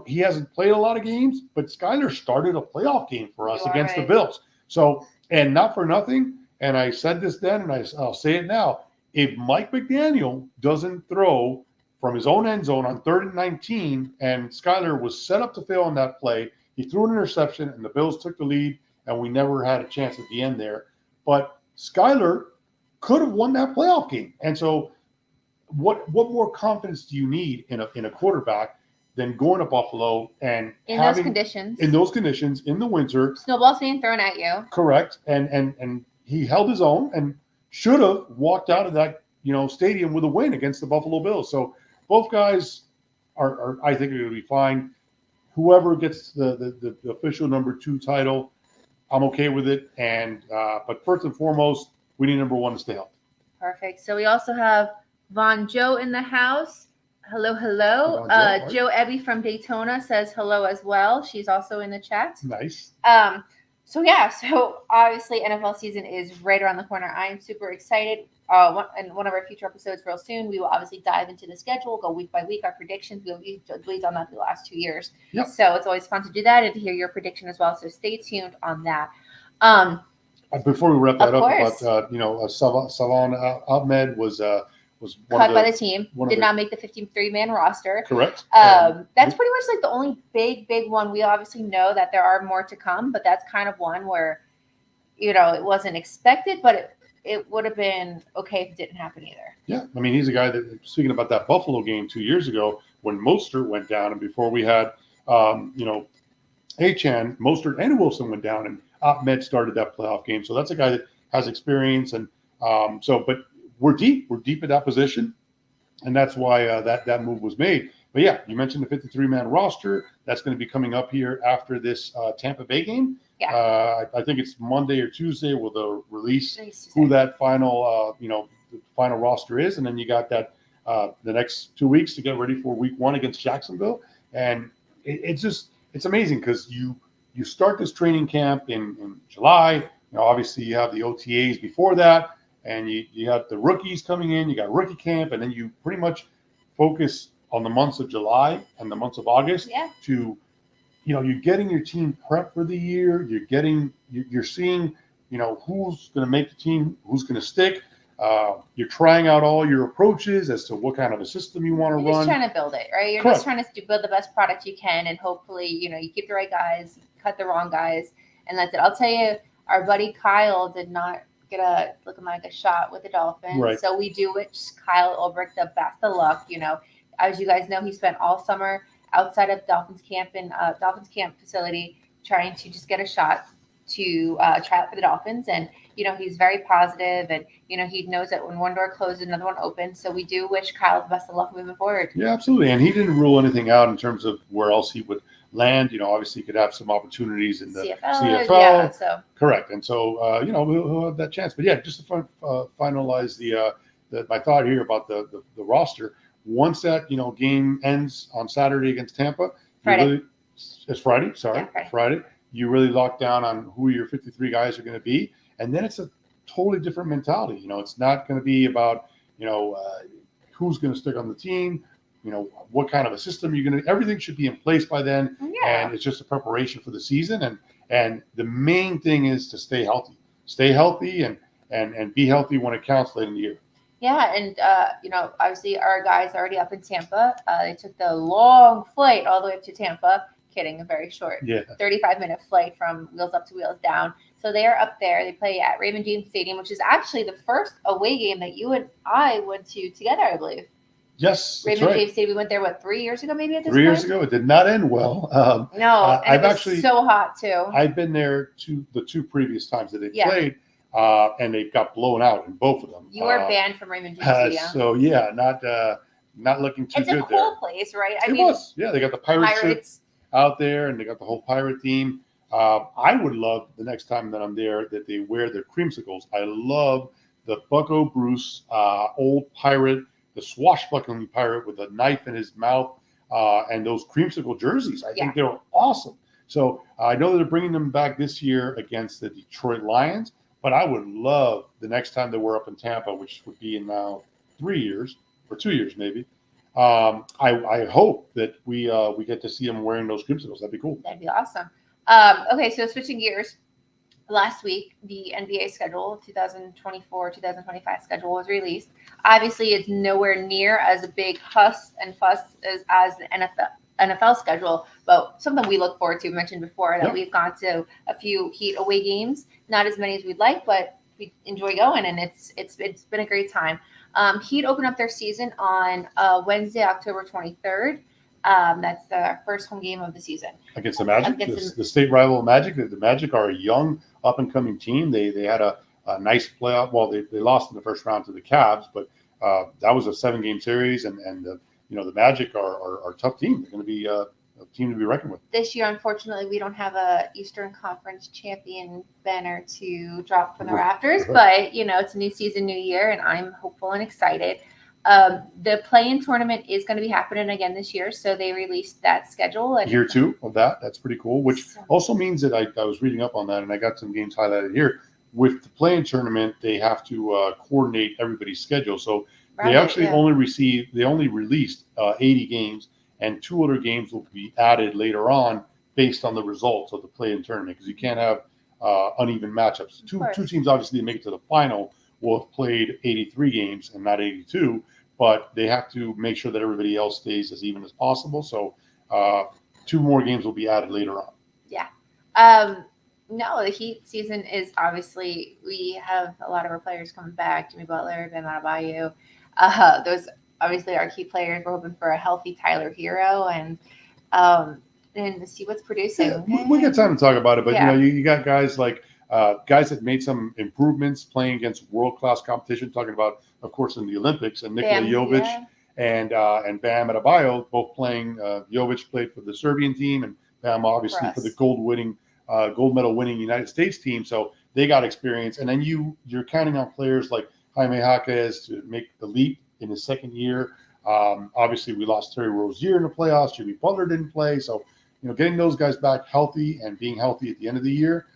he hasn't played a lot of games, but Skyler started a playoff game for us against the Bills. So, and not for nothing, and I said this then, and I'll say it now. If Mike McDaniel doesn't throw from his own end zone on 3rd and 19, and Skyler was set up to fail on that play, he threw an interception, and the Bills took the lead, and we never had a chance at the end there. But Skyler could have won that playoff game. And so what more confidence do you need in a quarterback than going to Buffalo and those conditions, in the winter, snowballs being thrown at you? Correct. And he held his own and should have walked out of that stadium with a win against the Buffalo Bills. So both guys are I think, are going to be fine. Whoever gets the official number 2 title, I'm okay with it. And but first and foremost, we need number 1 to stay healthy. Perfect. So we also have Von Joe in the house. Hello. Joe Ebby from Daytona says hello as well. She's also in the chat. Nice. So obviously NFL season is right around the corner. I am super excited. In one of our future episodes real soon, we will obviously dive into the schedule, go week by week, our predictions. We've done that the last 2 years. Yep. So it's always fun to do that and to hear your prediction as well. So stay tuned on that. Before we wrap that up, about Salon Ahmed was cut by the team. Did not make the 53-man roster. Correct. That's pretty much like the only big one. We obviously know that there are more to come, but that's kind of one where, it wasn't expected, but it would have been okay if it didn't happen either. Yeah. I mean, he's a guy that, speaking about that Buffalo game 2 years ago when Mostert went down, and before we had, Achane, Mostert, and Wilson went down, and Ahmed started that playoff game. So that's a guy that has experience. And but we're deep at that position. And that's why that move was made. But yeah, you mentioned the 53-man roster. That's going to be coming up here after this Tampa Bay game. Yeah. I think it's Monday or Tuesday will they'll release who that final, the final roster is. And then you got that the next 2 weeks to get ready for week 1 against Jacksonville. And it's amazing because you start this training camp in July. Obviously you have the OTAs before that, and you have the rookies coming in, you got rookie camp, and then you pretty much focus on the months of July and the months of August to, you're getting your team prepped for the year. You're seeing, who's going to make the team, who's going to stick. You're trying out all your approaches as to what kind of a system you want to run. You're just trying to build it, right? You're Correct. Just trying to build the best product you can, and hopefully, you keep the right guys, cut the wrong guys, and that's it. I'll tell you, our buddy Kyle did not get looking like a shot with the Dolphins. Right. So we do wish Kyle Ulbrich the best of luck. As you guys know, he spent all summer outside of Dolphins camp facility trying to just get a shot to try out for the Dolphins. And, he's very positive, and, he knows that when one door closes, another one opens. So we do wish Kyle the best of luck moving forward. Yeah, absolutely. And he didn't rule anything out in terms of where else he would land. Obviously he could have some opportunities in the CFL. Yeah, so. Correct. And so, he'll have that chance. But yeah, just to finalize my thought here about the roster. Once that, game ends on Saturday against Tampa. Friday. It's Friday. Sorry. Yeah, Friday. You really lock down on who your 53 guys are going to be, and then it's a totally different mentality. It's not going to be about who's going to stick on the team. What kind of a system you're going to. Everything should be in place by then, and it's just a preparation for the season. And the main thing is to stay healthy, and be healthy when it counts late in the year. Yeah, and obviously our guys are already up in Tampa. They took the long flight all the way up to Tampa. Kidding, a very short 35-minute flight from Wheels Up to Wheels Down. So they are up there. They play at Raymond James Stadium, which is actually the first away game that you and I went to together, I believe. Yes, that's Raymond right. James Stadium. We went there, 3 years ago maybe at this 3 point? years ago. It did not end well. No, and it was so hot too. I've been there the two previous times that they played, and they got blown out in both of them. You were banned from Raymond James Stadium. So, not looking too good there. It's a cool place, right? It was. Yeah, they got the Pirates. Ship out there, and they got the whole pirate theme. I would love the next time that I'm there that they wear their creamsicles. I love the Bucko Bruce old pirate, the swashbuckling pirate with a knife in his mouth, and those creamsicle jerseys. I think they're awesome. So I know that they're bringing them back this year against the Detroit Lions, but I would love the next time that we're up in Tampa, which would be in now 3 years or 2 years maybe. I hope that we get to see them wearing those creamsicles. That'd be cool. That'd be awesome. Okay, so switching gears. Last week, the NBA schedule, 2024-2025 schedule was released. Obviously, it's nowhere near as a big fuss as the NFL schedule, but something we look forward to. Mentioned before that we've gone to a few Heat away games, not as many as we'd like, but we enjoy going, and it's been a great time. Heat opened up their season on Wednesday, October 23rd. That's the first home game of the season against the Magic, the state rival Magic. The Magic are a young, up-and-coming team. They had a nice playoff. Well, they lost in the first round to the Cavs, but that was a 7-game series, and the Magic are a tough team. They're going to be a team to be reckoned with. This year, unfortunately, we don't have a Eastern Conference champion banner to drop from the rafters, but it's a new season, new year, and I'm hopeful and excited. The play-in tournament is going to be happening again this year, so they released that schedule. And year 2 of that. That's pretty cool, which also means that I was reading up on that, and I got some games highlighted here. With the play-in tournament, they have to coordinate everybody's schedule. So they actually only released 80 games, and 2 other games will be added later on based on the results of the play-in tournament, because you can't have uneven matchups. Two teams obviously make it to the final will have played 83 games and not 82, but they have to make sure that everybody else stays as even as possible. So 2 more games will be added later on. Yeah. No, the Heat season is obviously, we have a lot of our players coming back. Jimmy Butler, Bam Adebayo. Those obviously are key players. We're hoping for a healthy Tyler Hero and to see what's producing. Yeah, we got time to talk about it, but you got guys like guys that made some improvements playing against world-class competition, talking about, of course, in the Olympics, and Nikola Jovic and Bam Adebayo, both playing. Jovic played for the Serbian team, and Bam obviously for the gold medal winning United States team. So they got experience. And then you're counting on players like Jaime Jaquez to make the leap in his second year. Obviously, we lost Terry Rozier in the playoffs. Jimmy Butler didn't play. So, getting those guys back healthy and being healthy at the end of the year,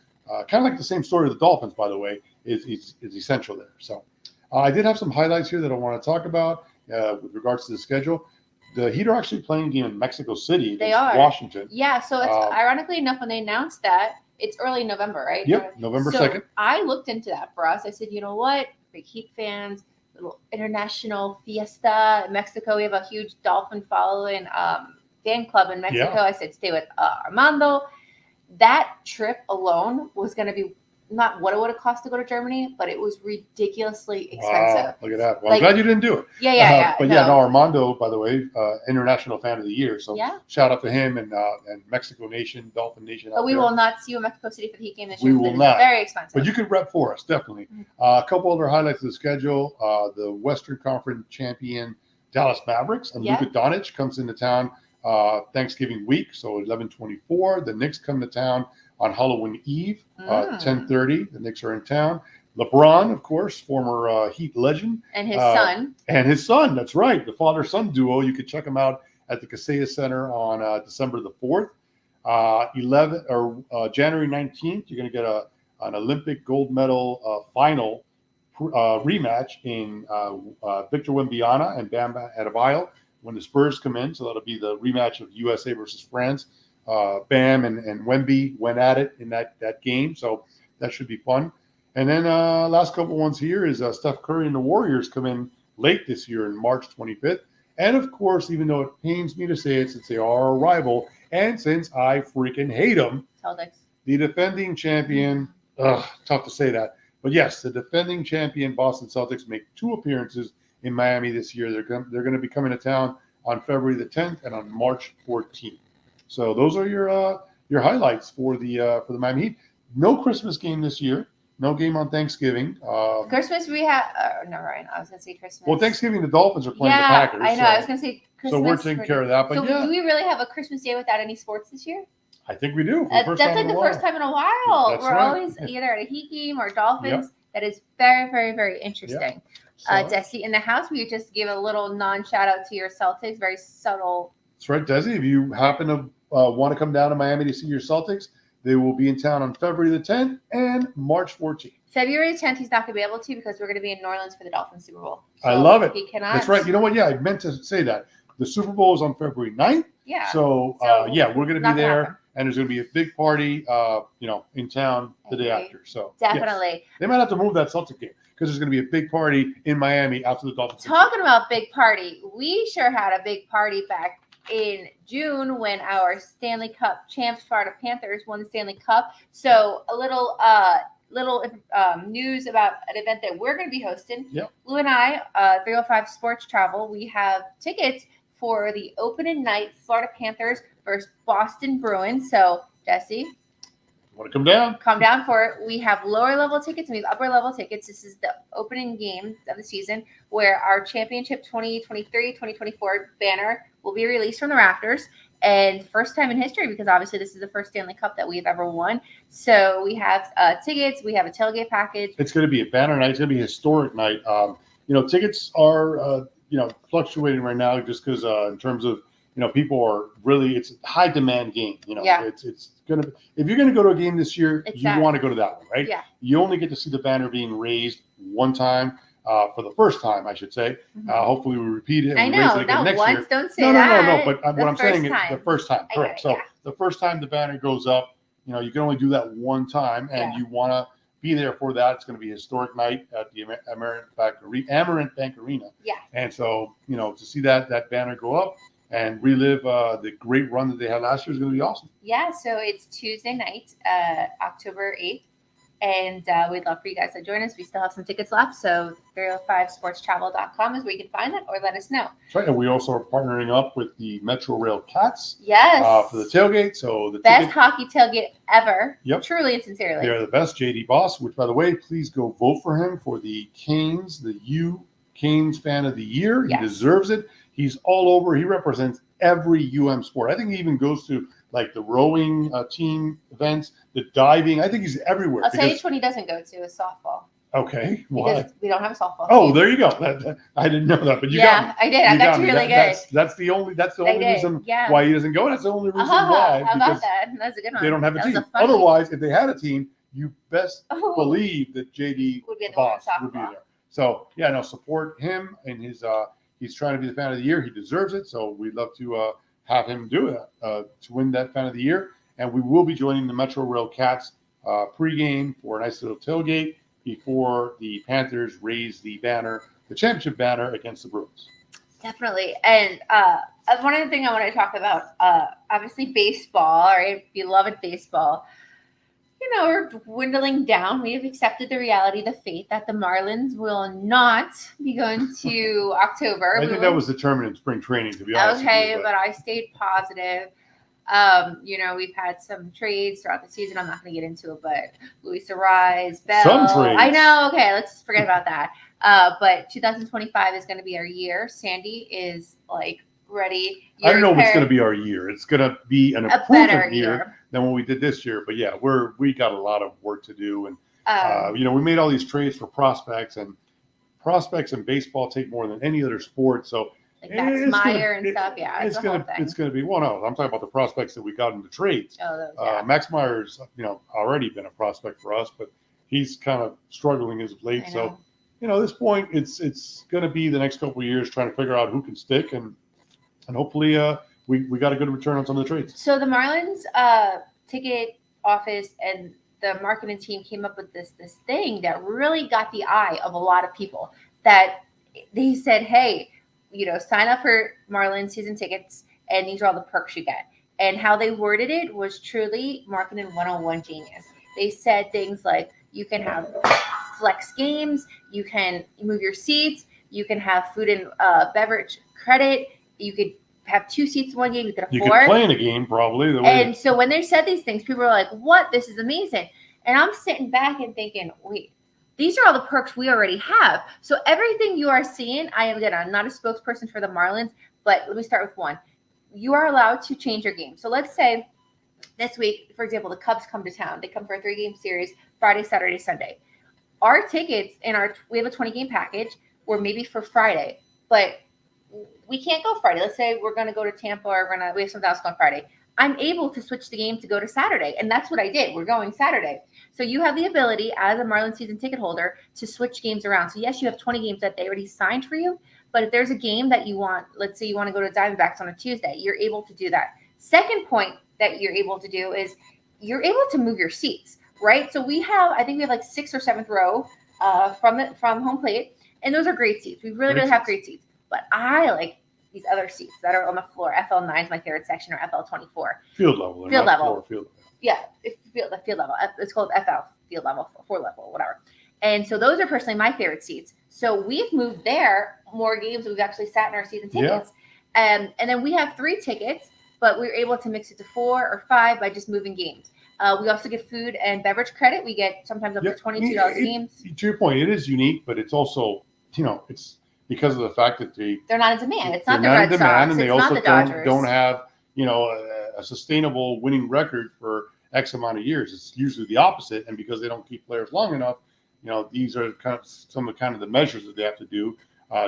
kind of like the same story of the Dolphins, by the way, is essential there. So I did have some highlights here that I want to talk about with regards to the schedule. The Heat are actually playing a game in Mexico City against Washington. Yeah, so it's ironically enough, when they announced that, it's early November, right? Yep, November 2nd. I looked into that for us. I said, you know what? Big Heat fans, little international fiesta in Mexico. We have a huge Dolphin following fan club in Mexico. I said, stay with Armando. That trip alone was going to be not what it would have cost to go to Germany, but it was ridiculously expensive. Wow, look at that. Well, I'm glad you didn't do it. Yeah. But Armando, by the way, International Fan of the Year. So shout out to him and Mexico Nation, Dolphin Nation. But we will not see you in Mexico City for the Heat game this year. We will not. Very expensive. But you could rep for us, definitely. A couple other highlights of the schedule. The Western Conference champion Dallas Mavericks and Luka Doncic comes into town Thanksgiving week, so 11/24. The Knicks come to town on Halloween Eve, 10:30. The Knicks are in town. LeBron, of course, former Heat legend. And his son. And his son, that's right. The father-son duo. You could check them out at the Kaseya Center on December the 4th. January 19th, you're going to get an Olympic gold medal final rematch in Victor Wembanyama and Bam Adebayo when the Spurs come in. So that'll be the rematch of USA versus France. Bam and Wemby went at it in that game, so that should be fun. And then last couple ones here is Steph Curry and the Warriors come in late this year in March 25th. And of course, even though it pains me to say it, since they are a rival, and since I freaking hate them, Celtics, the defending champion, tough to say that, but yes, the defending champion Boston Celtics make 2 appearances in Miami this year. They're going to be coming to town on February the 10th and on March 14th. So those are your highlights for the Miami Heat. No Christmas game this year. No game on Thanksgiving. Christmas we have. No, right. I was going to say Christmas. Well, Thanksgiving the Dolphins are playing the Packers. I know. So, I was going to say Christmas. So we're taking care of that. But so do we really have a Christmas day without any sports this year? I think we do. That's like the first time in a while. That's We're right. always either at a Heat game or Dolphins. Yep. That is very, very, very interesting. Yep. Desi in the house, we just gave a little non-shout out to your Celtics. Very subtle. That's right, Desi. If you happen to want to come down to Miami to see your Celtics, they will be in town on February the 10th and March 14th. February 10th, he's not going to be able to because we're going to be in New Orleans for the Dolphins Super Bowl. So I love it. He cannot. That's right. You know what? Yeah, I meant to say that. The Super Bowl is on February 9th. Yeah. So we're going to be there, and there's going to be a big party, in town the day after. So definitely. Yes. They might have to move that Celtic game because there's going to be a big party in Miami after the Dolphins. Talking about big party, we sure had a big party back in June when our Stanley Cup champs, Florida Panthers, won the Stanley Cup. So a little news about an event that we're going to be hosting. Yep. Lou and I, 305 Sports Travel, we have tickets for the opening night Florida Panthers versus Boston Bruins. So, Jesse, want to come down? Come down for it. We have lower level tickets and we have upper level tickets. This is the opening game of the season where our championship 2023-2024 banner will be released from the rafters. And first time in history, because obviously this is the first Stanley Cup that we've ever won. So we have tickets, we have a tailgate package. It's going to be a banner night. It's going to be a historic night. Tickets are, fluctuating right now just because in terms of, people are really, it's a high demand game. It's going to, if you're going to go to a game this year, you want to go to that one, right? Yeah. You only get to see the banner being raised one time. For the first time, I should say. Mm-hmm. Hopefully we repeat it. And raise it again not next once. Year. Don't say no, that. No. But what I'm saying is the first time. Correct. So the first time the banner goes up, you can only do that one time, and you want to be there for that. It's going to be a historic night at the Amerant Bank Arena. Yeah. And so, to see that banner go up and relive the great run that they had last year is going to be awesome. Yeah. So it's Tuesday night, October 8th. And we'd love for you guys to join us. We still have some tickets left. So 305sportstravel.com is where you can find that or let us know. That's right. And we also are partnering up with the Metro Rail Cats. Yes. For the tailgate. So the best hockey tailgate ever. Yep. Truly and sincerely. They're the best. JD Boss, which, by the way, please go vote for him for the Canes, the Canes Fan of the Year. He deserves it. He's all over. He represents every sport. I think he even goes to like the rowing team events, the diving. I think he's everywhere. I'll tell you which one he doesn't go to is softball. Okay. Why? We don't have a softball. Oh, team. There you go. I didn't know that, but you got me. I did. I got you really good. That's the only reason why he doesn't go. That's the only reason why. How about that? That's a good one. They don't have a team. Otherwise, if they had a team, you best believe that JD would be the Boss would be there. So support him and his. He's trying to be the Fan of the Year. He deserves it. So we'd love to have him do it to win that Fan of the Year. And we will be joining the Metro Rail Cats pregame for a nice little tailgate before the Panthers raise the championship banner against the Bruins. Definitely. And one other thing I want to talk about, obviously baseball, right? Beloved baseball. We're dwindling down. We have accepted the reality, the fate that the Marlins will not be going to October. I think that was determined in spring training, to be honest. Okay, but I stayed positive. We've had some trades throughout the season. I'm not going to get into it, but Luis Arraez, Bell. Some trades. I know. Okay, let's forget about that. But 2025 is going to be our year. Sandy is ready. I don't know if it's going to be our year. It's going to be an improvement year than what we did this year. But yeah, we got a lot of work to do, and we made all these trades for prospects, and prospects in baseball take more than any other sport. So like Max Meyer and stuff. Yeah, it's a whole gonna thing. it's gonna be one of. I'm talking about the prospects that we got in the trades. Oh, those, yeah. Max Meyer's already been a prospect for us, but he's kind of struggling as of late. So at this point, it's going to be the next couple of years trying to figure out who can stick, and hopefully we got a good return on some of the trades. So the Marlins ticket office and the marketing team came up with this thing that really got the eye of a lot of people. That they said, hey, sign up for Marlins season tickets, and these are all the perks you get. And how they worded it was truly marketing 101 genius. They said things like, you can have flex games, you can move your seats, you can have food and beverage credit, you could have 2 seats in one game, you could have 4. You could play in a game probably. And so when they said these things, people were like, what? This is amazing. And I'm sitting back and thinking, wait, these are all the perks we already have. So everything you are seeing, I'm not a spokesperson for the Marlins, but let me start with one. You are allowed to change your game. So let's say this week, for example, the Cubs come to town. They come for a 3-game series, Friday, Saturday, Sunday. Our tickets we have a 20-game package, or maybe for Friday, but we can't go Friday. Let's say we're going to go to Tampa, or we have something else on Friday. I'm able to switch the game to go to Saturday, and that's what I did. We're going Saturday. So you have the ability as a Marlins season ticket holder to switch games around. So yes, you have 20 games that they already signed for you, but if there's a game that you want, let's say you want to go to Diamondbacks on a Tuesday, you're able to do that. Second point that you're able to do is you're able to move your seats, right? So I think we have like 6th or 7th row from home plate, and those are great seats. We really have great seats, but I like these other seats that are on the floor. FL9 is my favorite section, or FL24. Field level. Field level. Field. Yeah, field level. It's called FL, field level, 4 level, whatever. And so those are personally my favorite seats. So we've moved there more games. We've actually sat in our season tickets. Yeah. And then we have 3 tickets, but we were able to mix it to 4 or 5 by just moving games. We also get food and beverage credit. We get sometimes up to $22 games. To your point, it is unique, but it's also, it's because of the fact that they're not in demand. It's not the Red Sox. And they also don't have, a sustainable winning record for X amount of years. It's usually the opposite. And because they don't keep players long enough, these are kind of some of the measures that they have to do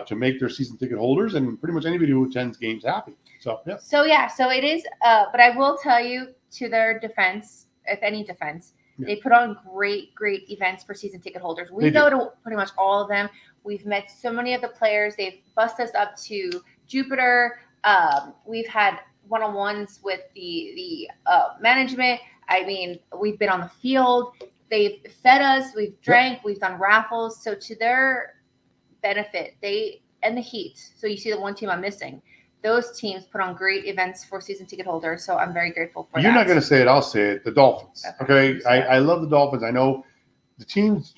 to make their season ticket holders and pretty much anybody who attends games happy. So, yeah. So it is, but I will tell you, to their defense, if any defense, they put on great events for season ticket holders. We go to pretty much all of them. We've met so many of the players. They've bussed us up to Jupiter. We've had one-on-ones with the management. I mean, we've been on the field. They've fed us. We've drank. We've done raffles. So to their benefit, and the Heat. So you see the one team I'm missing. Those teams put on great events for season ticket holders. So I'm very grateful for that. You're not going to say it. I'll say it. The Dolphins. Okay. I love the Dolphins. I know the team's,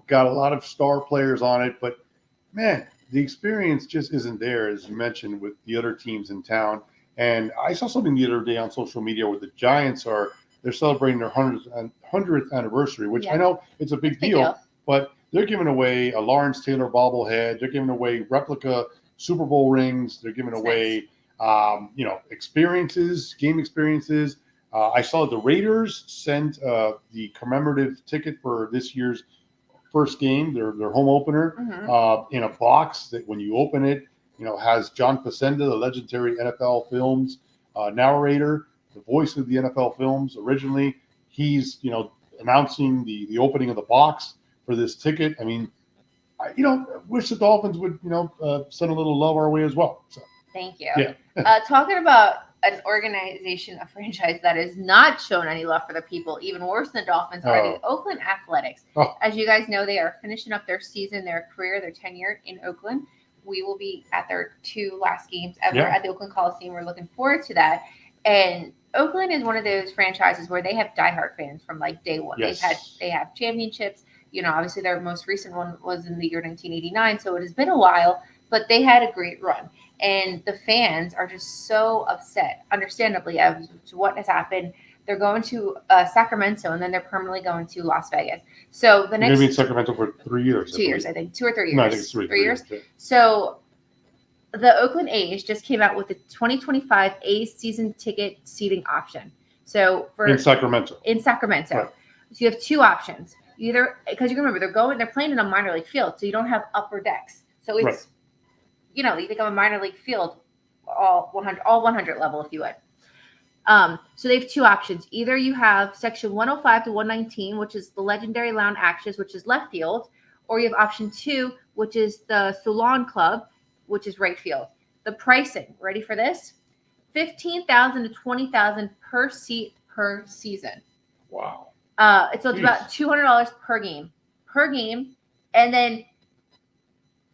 got a lot of star players on it, but man, the experience just isn't there, as you mentioned, with the other teams in town. And I saw something the other day on social media where the Giants they're celebrating their 100th anniversary, which I know it's a big deal, but they're giving away a Lawrence Taylor bobblehead. They're giving away replica Super Bowl rings. They're giving away, experiences, game experiences. I saw the Raiders sent the commemorative ticket for this year's first game, their home opener, in a box that when you open it, has John Facenda, the legendary NFL Films narrator, the voice of the NFL Films originally. He's, announcing the opening of the box for this ticket. I mean, I wish the Dolphins would, send a little love our way as well. So. Thank you. Yeah. Talking about an organization, a franchise that has not shown any love for the people, even worse than the Dolphins, are the Oakland Athletics. As you guys know, they are finishing up their season, their career, their tenure in Oakland. We will be at their 2 last games ever at the Oakland Coliseum. We're looking forward to that. And Oakland is one of those franchises where they have diehard fans from like day one. Yes. They have championships. Obviously their most recent one was in the year 1989, so it has been a while, but they had a great run. And the fans are just so upset, understandably, as to what has happened. They're going to Sacramento, and then they're permanently going to Las Vegas. So the next, they're going to be in Sacramento for 3 years. 2 years, I think, 2 or 3 years. No, I think it's 3 years. Yeah. So the Oakland A's just came out with the 2025 A's season ticket seating option. So in Sacramento. Right. So you have 2 options. Either, because you remember they're playing in a minor league field, so you don't have upper decks. So it's you think of a minor league field, all 100 level, if you would. So they have two options. Either you have section 105 to 119, which is the legendary Lounge Actions, which is left field, or you have option 2, which is the Solon Club, which is right field. The pricing, ready for this? $15,000 to $20,000 per seat per season. Wow. So it's about $200 per game. And then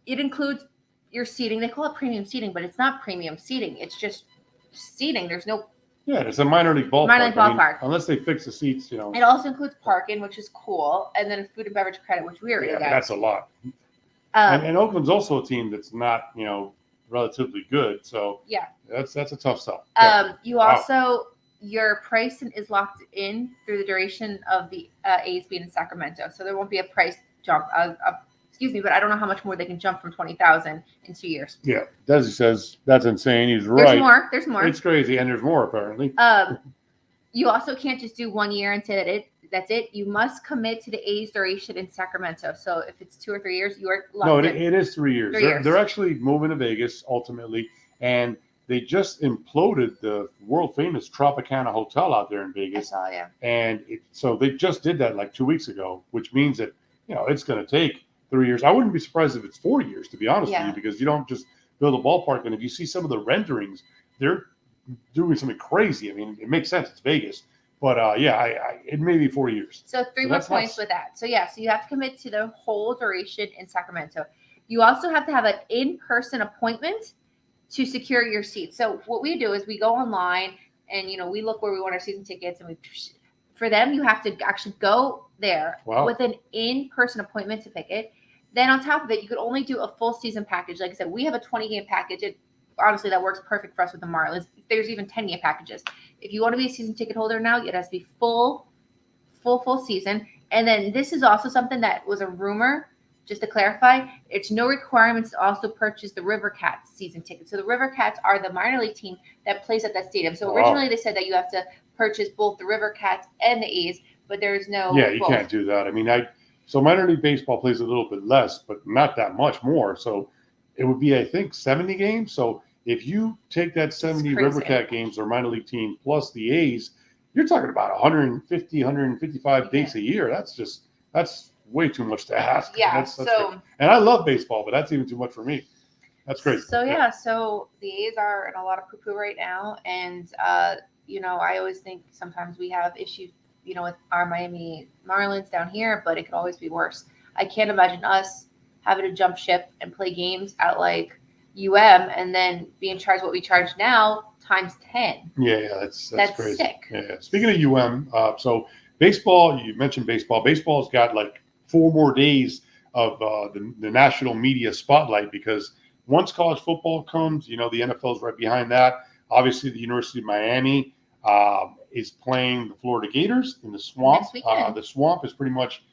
it includes your seating. They call it premium seating, but it's not premium seating. It's just seating. There's no. Yeah, it's a minor league ballpark. Minor league ballpark. Unless they fix the seats, It also includes parking, which is cool, and then food and beverage credit, which we already got. That's a lot. And Oakland's also a team that's not, relatively good. So yeah, that's a tough sell. You also your price is locked in through the duration of the A's being in Sacramento, so there won't be a price jump. Excuse me, but I don't know how much more they can jump from 20,000 in 2 years. Yeah, Desi says that's insane. He's right. There's more. It's crazy, and there's more apparently. You also can't just do 1 year and say that that's it. You must commit to the A's duration in Sacramento. So if it's 2 or 3 years, you are locked in. It is 3 years. They're actually moving to Vegas ultimately, and they just imploded the world famous Tropicana Hotel out there in Vegas. I saw, yeah. And so they just did that like 2 weeks ago, which means that it's going to take 3 years. I wouldn't be surprised if it's 4 years, to be honest with you, because you don't just build a ballpark. And if you see some of the renderings, they're doing something crazy. I mean, it makes sense. It's Vegas. But, it may be 4 years. So 3 more points with that. So, so you have to commit to the whole duration in Sacramento. You also have to have an in-person appointment to secure your seat. So what we do is we go online and, we look where we want our season tickets. And for them, you have to actually go there with an in-person appointment to pick it. Then on top of it, you could only do a full season package. Like I said, we have a 20-game package. Honestly, that works perfect for us with the Marlins. There's even 10-game packages. If you want to be a season ticket holder now, it has to be full season. And then this is also something that was a rumor, just to clarify. It's no requirements to also purchase the River Cats season ticket. So the River Cats are the minor league team that plays at that stadium. So originally they said that you have to purchase both the River Cats and the A's, but there's no. Yeah, you can't do that. I mean, so minor league baseball plays a little bit less, but not that much more. So it would be, I think, 70 games. So if you take that 70 River Cat games or minor league team plus the A's, you're talking about 150, 155 dates a year. That's way too much to ask. Yeah. That's and I love baseball, but that's even too much for me. That's crazy. So so the A's are in a lot of poo-poo right now, and I always think sometimes we have issues, with our Miami Marlins down here, but it could always be worse. I can't imagine us having to jump ship and play games at like and then being charged what we charge now times 10. Yeah, that's crazy. Sick. Yeah. Speaking of so baseball, you mentioned baseball. Baseball's got like 4 more days of the national media spotlight, because once college football comes, the NFL's right behind that. Obviously, the University of Miami is playing the Florida Gators in the Swamp. The Swamp is pretty much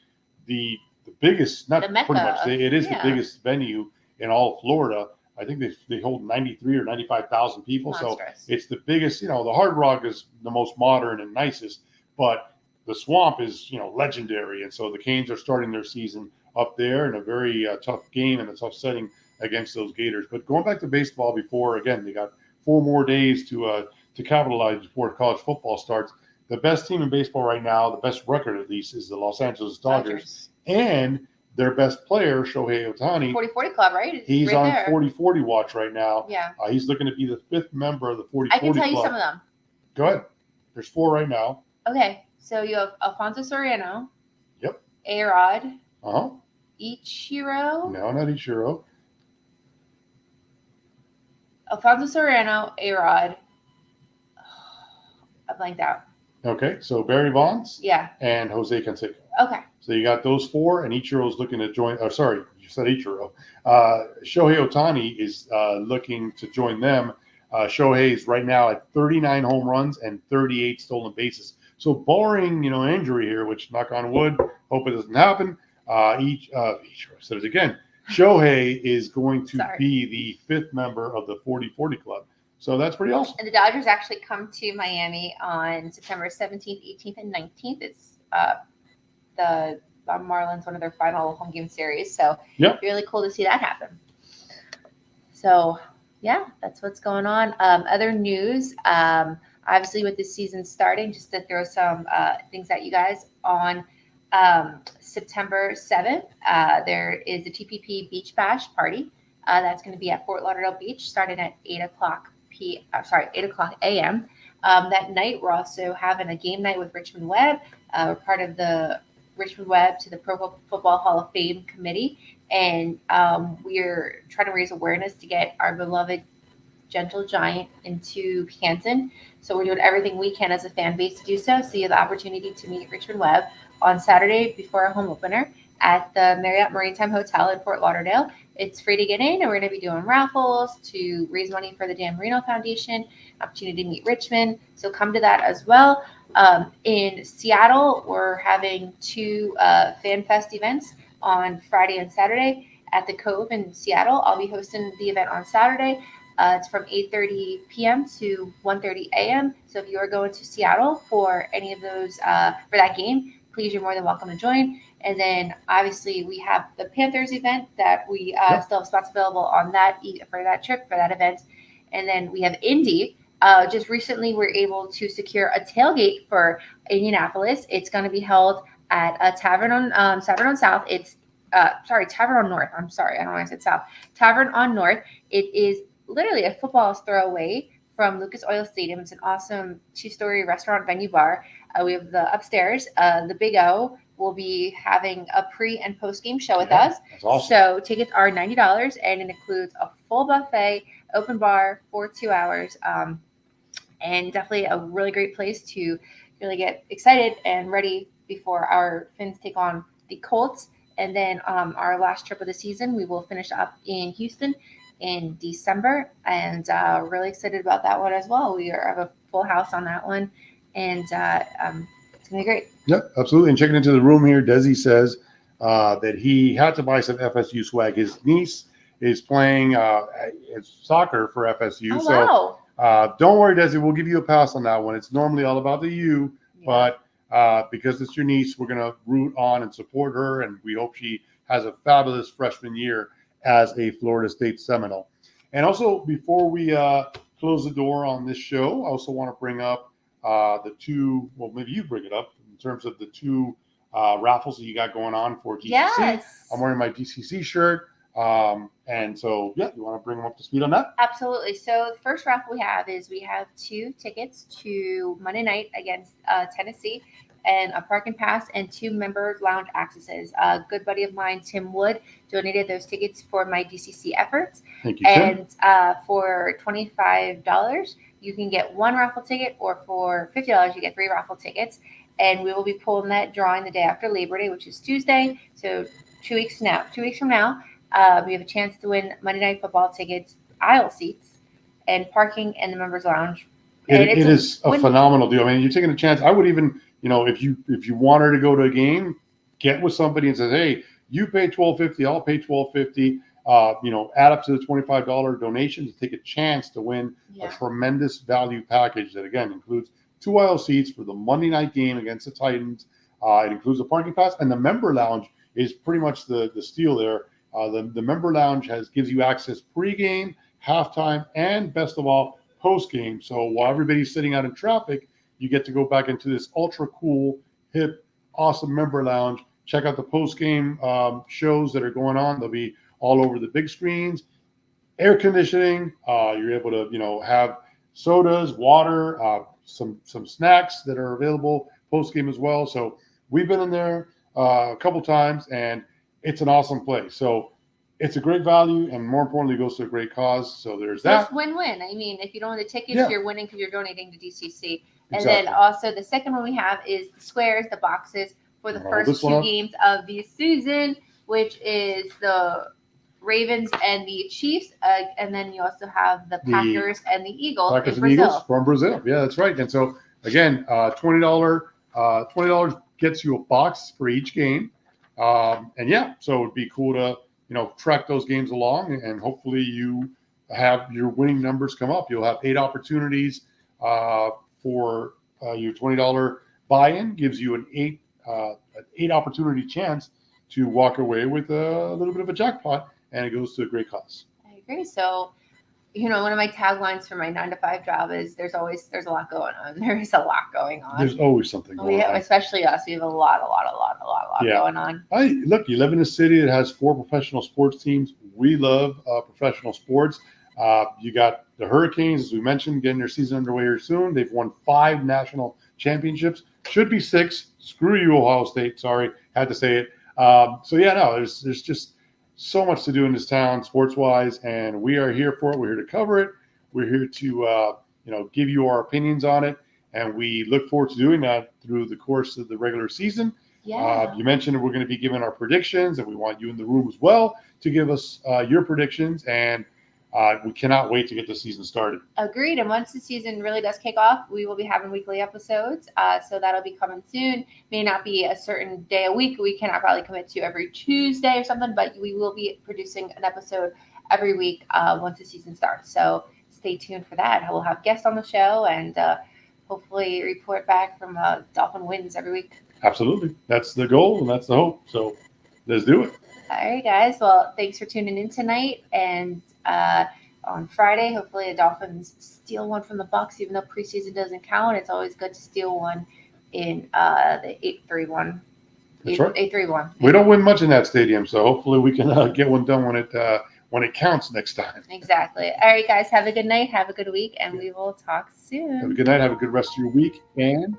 the biggest, not pretty much, it is the biggest venue in all of Florida. I think they hold 93 or 95,000 people. Monstrous. So it's the biggest, the Hard Rock is the most modern and nicest, but the Swamp is, legendary. And so the Canes are starting their season up there in a very tough game and a tough setting against those Gators. But going back to baseball they got 4 more days to capitalize before college football starts. The best team in baseball right now, the best record at least, is the Los Angeles Dodgers. And their best player, Shohei Ohtani. 40-40 club, right? He's on 40-40 watch right now. Yeah. He's looking to be the 5th member of the 40-40 club. I can tell you some of them. Go ahead. There's 4 right now. Okay. So you have Alfonso Soriano. Yep. A-Rod. Uh-huh. Ichiro. No, not Ichiro. Alfonso Soriano, A-Rod. I blanked out. Okay. So Barry Bonds. Yeah. And Jose Canseco. Okay. So you got those 4, and Ichiro's looking to join. Oh, sorry, you said Ichiro. Shohei Ohtani is looking to join them. Shohei is right now at 39 home runs and 38 stolen bases. So barring injury here, which knock on wood, hope it doesn't happen. Ichiro said it again. Shohei is going to be the 5th member of the 40-40 club. So that's pretty awesome. And the Dodgers actually come to Miami on September 17th, 18th, and 19th. It's the Marlins, one of their final home game series. So really cool to see that happen. So yeah, that's what's going on. Other news, obviously with the season starting, just to throw some things at you guys on September 7th, there is the TPP Beach Bash party. That's going to be at Fort Lauderdale Beach, starting at 8 o'clock a.m. That night, we're also having a game night with Richmond Webb. We're part of the Richmond Webb to the Pro Football Hall of Fame committee, and we're trying to raise awareness to get our beloved Gentle Giant into Canton. So we're doing everything we can as a fan base to do so. So you have the opportunity to meet Richmond Webb on Saturday before our home opener at the Marriott Maritime Hotel in Fort Lauderdale. It's free to get in, and we're going to be doing raffles to raise money for the Dan Marino Foundation, opportunity to meet Richmond. So come to that as well. In Seattle, we're having two Fan Fest events on Friday and Saturday at the Cove in Seattle. I'll be hosting the event on Saturday. It's from 8:30 p.m. to 1:30 a.m. So if you are going to Seattle for any of those, for that game, please, you're more than welcome to join. And then obviously we have the Panthers event that we still have spots available on that for that trip, for that event. And then we have Indy. Just recently we're able to secure a tailgate for Indianapolis. It's going to be held at a Tavern on South. It's Tavern on North. I'm sorry, I don't know why I said South. Tavern on North. It is literally a football's throw away from Lucas Oil Stadium. It's an awesome 2-story restaurant venue bar. We have the upstairs. The Big O will be having a pre and post game show with us. That's awesome. So tickets are $90, and it includes a full buffet, open bar for 2 hours, and definitely a really great place to really get excited and ready before our Fins take on the Colts. And then our last trip of the season, we will finish up in Houston in December, and really excited about that one as well. We have a full house on that one, and it's gonna be great. Yep, absolutely. And checking into the room here, Desi says that he had to buy some FSU swag. His niece is playing soccer for FSU. Oh, wow. Don't worry, Desi, we'll give you a pass on that one. It's normally all about the U, but because it's your niece, we're going to root on and support her, and we hope she has a fabulous freshman year as a Florida State Seminole. And also, before we close the door on this show, I also want to bring up the two, well, maybe you bring it up, in terms of the two raffles that you got going on for DCC. Yes. I'm wearing my DCC shirt. And so, yeah, you want to bring them up to speed on that? Absolutely. So the first raffle we have is we have 2 tickets to Monday night against Tennessee, and a parking pass and 2 member lounge accesses. A good buddy of mine, Tim Wood, donated those tickets for my DCC efforts. Thank you, Tim. And for $25, you can get 1 raffle ticket, or for $50, you get 3 raffle tickets. And we will be pulling that drawing the day after Labor Day, which is Tuesday. So 2 weeks from now, we have a chance to win Monday Night Football tickets, aisle seats, and parking in the members lounge. It is a phenomenal deal. I mean, you're taking a chance. I would even, if you want her to go to a game, get with somebody and say, hey, you pay $12.50, I'll pay $12.50. Add up to the $25 donation to take a chance to win a tremendous value package that, again, includes 2 aisle seats for the Monday night game against the Titans. It includes a parking pass, and the member lounge is pretty much the steal there. The member lounge gives you access pregame, halftime, and best of all, postgame. So while everybody's sitting out in traffic, you get to go back into this ultra cool, hip, awesome member lounge. Check out the postgame shows that are going on. They'll be all over the big screens, air conditioning. You're able to have sodas, water, some snacks that are available postgame as well. So we've been in there a couple times, and it's an awesome place. So it's a great value, and more importantly, goes to a great cause. So there's that. It's win-win. I mean, if you don't have the tickets, you're winning because you're donating to DCC. And Exactly. then also the second one we have is the squares, the boxes for the first 2 games of the season, which is the Ravens and the Chiefs. And then you also have the Packers and the Eagles Packers in and Brazil. Eagles from Brazil. Yeah, that's right. And so, again, $20 gets you a box for each game. So it would be cool to, track those games along, and hopefully you have your winning numbers come up. You'll have 8 opportunities for your $20 buy-in, gives you an 8 opportunity chance to walk away with a little bit of a jackpot, and it goes to a great cause. I Great. So, one of my taglines for my 9 to 5 job is there's a lot going on. There is a lot going on. There's always something going on. Especially us. We have a lot going on. Look, you live in a city that has 4 professional sports teams. We love professional sports. You got the Hurricanes, as we mentioned, getting their season underway here soon. They've won 5 national championships. Should be 6. Screw you, Ohio State. Sorry, had to say it. There's just so much to do in this town, sports-wise, and we are here for it. We're here to cover it. We're here to give you our opinions on it, and we look forward to doing that through the course of the regular season. Yeah. You mentioned that we're going to be giving our predictions, and we want you in the room as well to give us your predictions, and we cannot wait to get the season started. Agreed. And once the season really does kick off, we will be having weekly episodes. So that'll be coming soon. May not be a certain day a week. We cannot probably commit to every Tuesday or something, but we will be producing an episode every week once the season starts. So stay tuned for that. We'll have guests on the show and hopefully report back from Dolphin wins every week. Absolutely. That's the goal and that's the hope. So let's do it. All right, guys. Well, thanks for tuning in tonight. And on Friday, hopefully the Dolphins steal one from the Bucs, even though preseason doesn't count. It's always good to steal one in the 8-3-1. That's right. 8-3-1. We don't win much in that stadium, so hopefully we can get one done when it counts next time. Exactly. All right, guys. Have a good night. Have a good week, and we will talk soon. Have a good night. Have a good rest of your week, and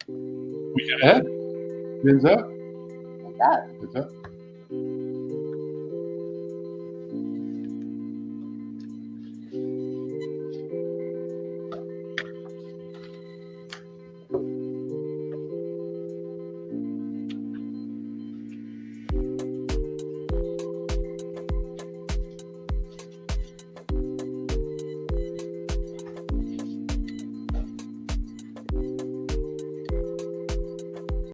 weekend ahead. Fins up. What's up? Fins up.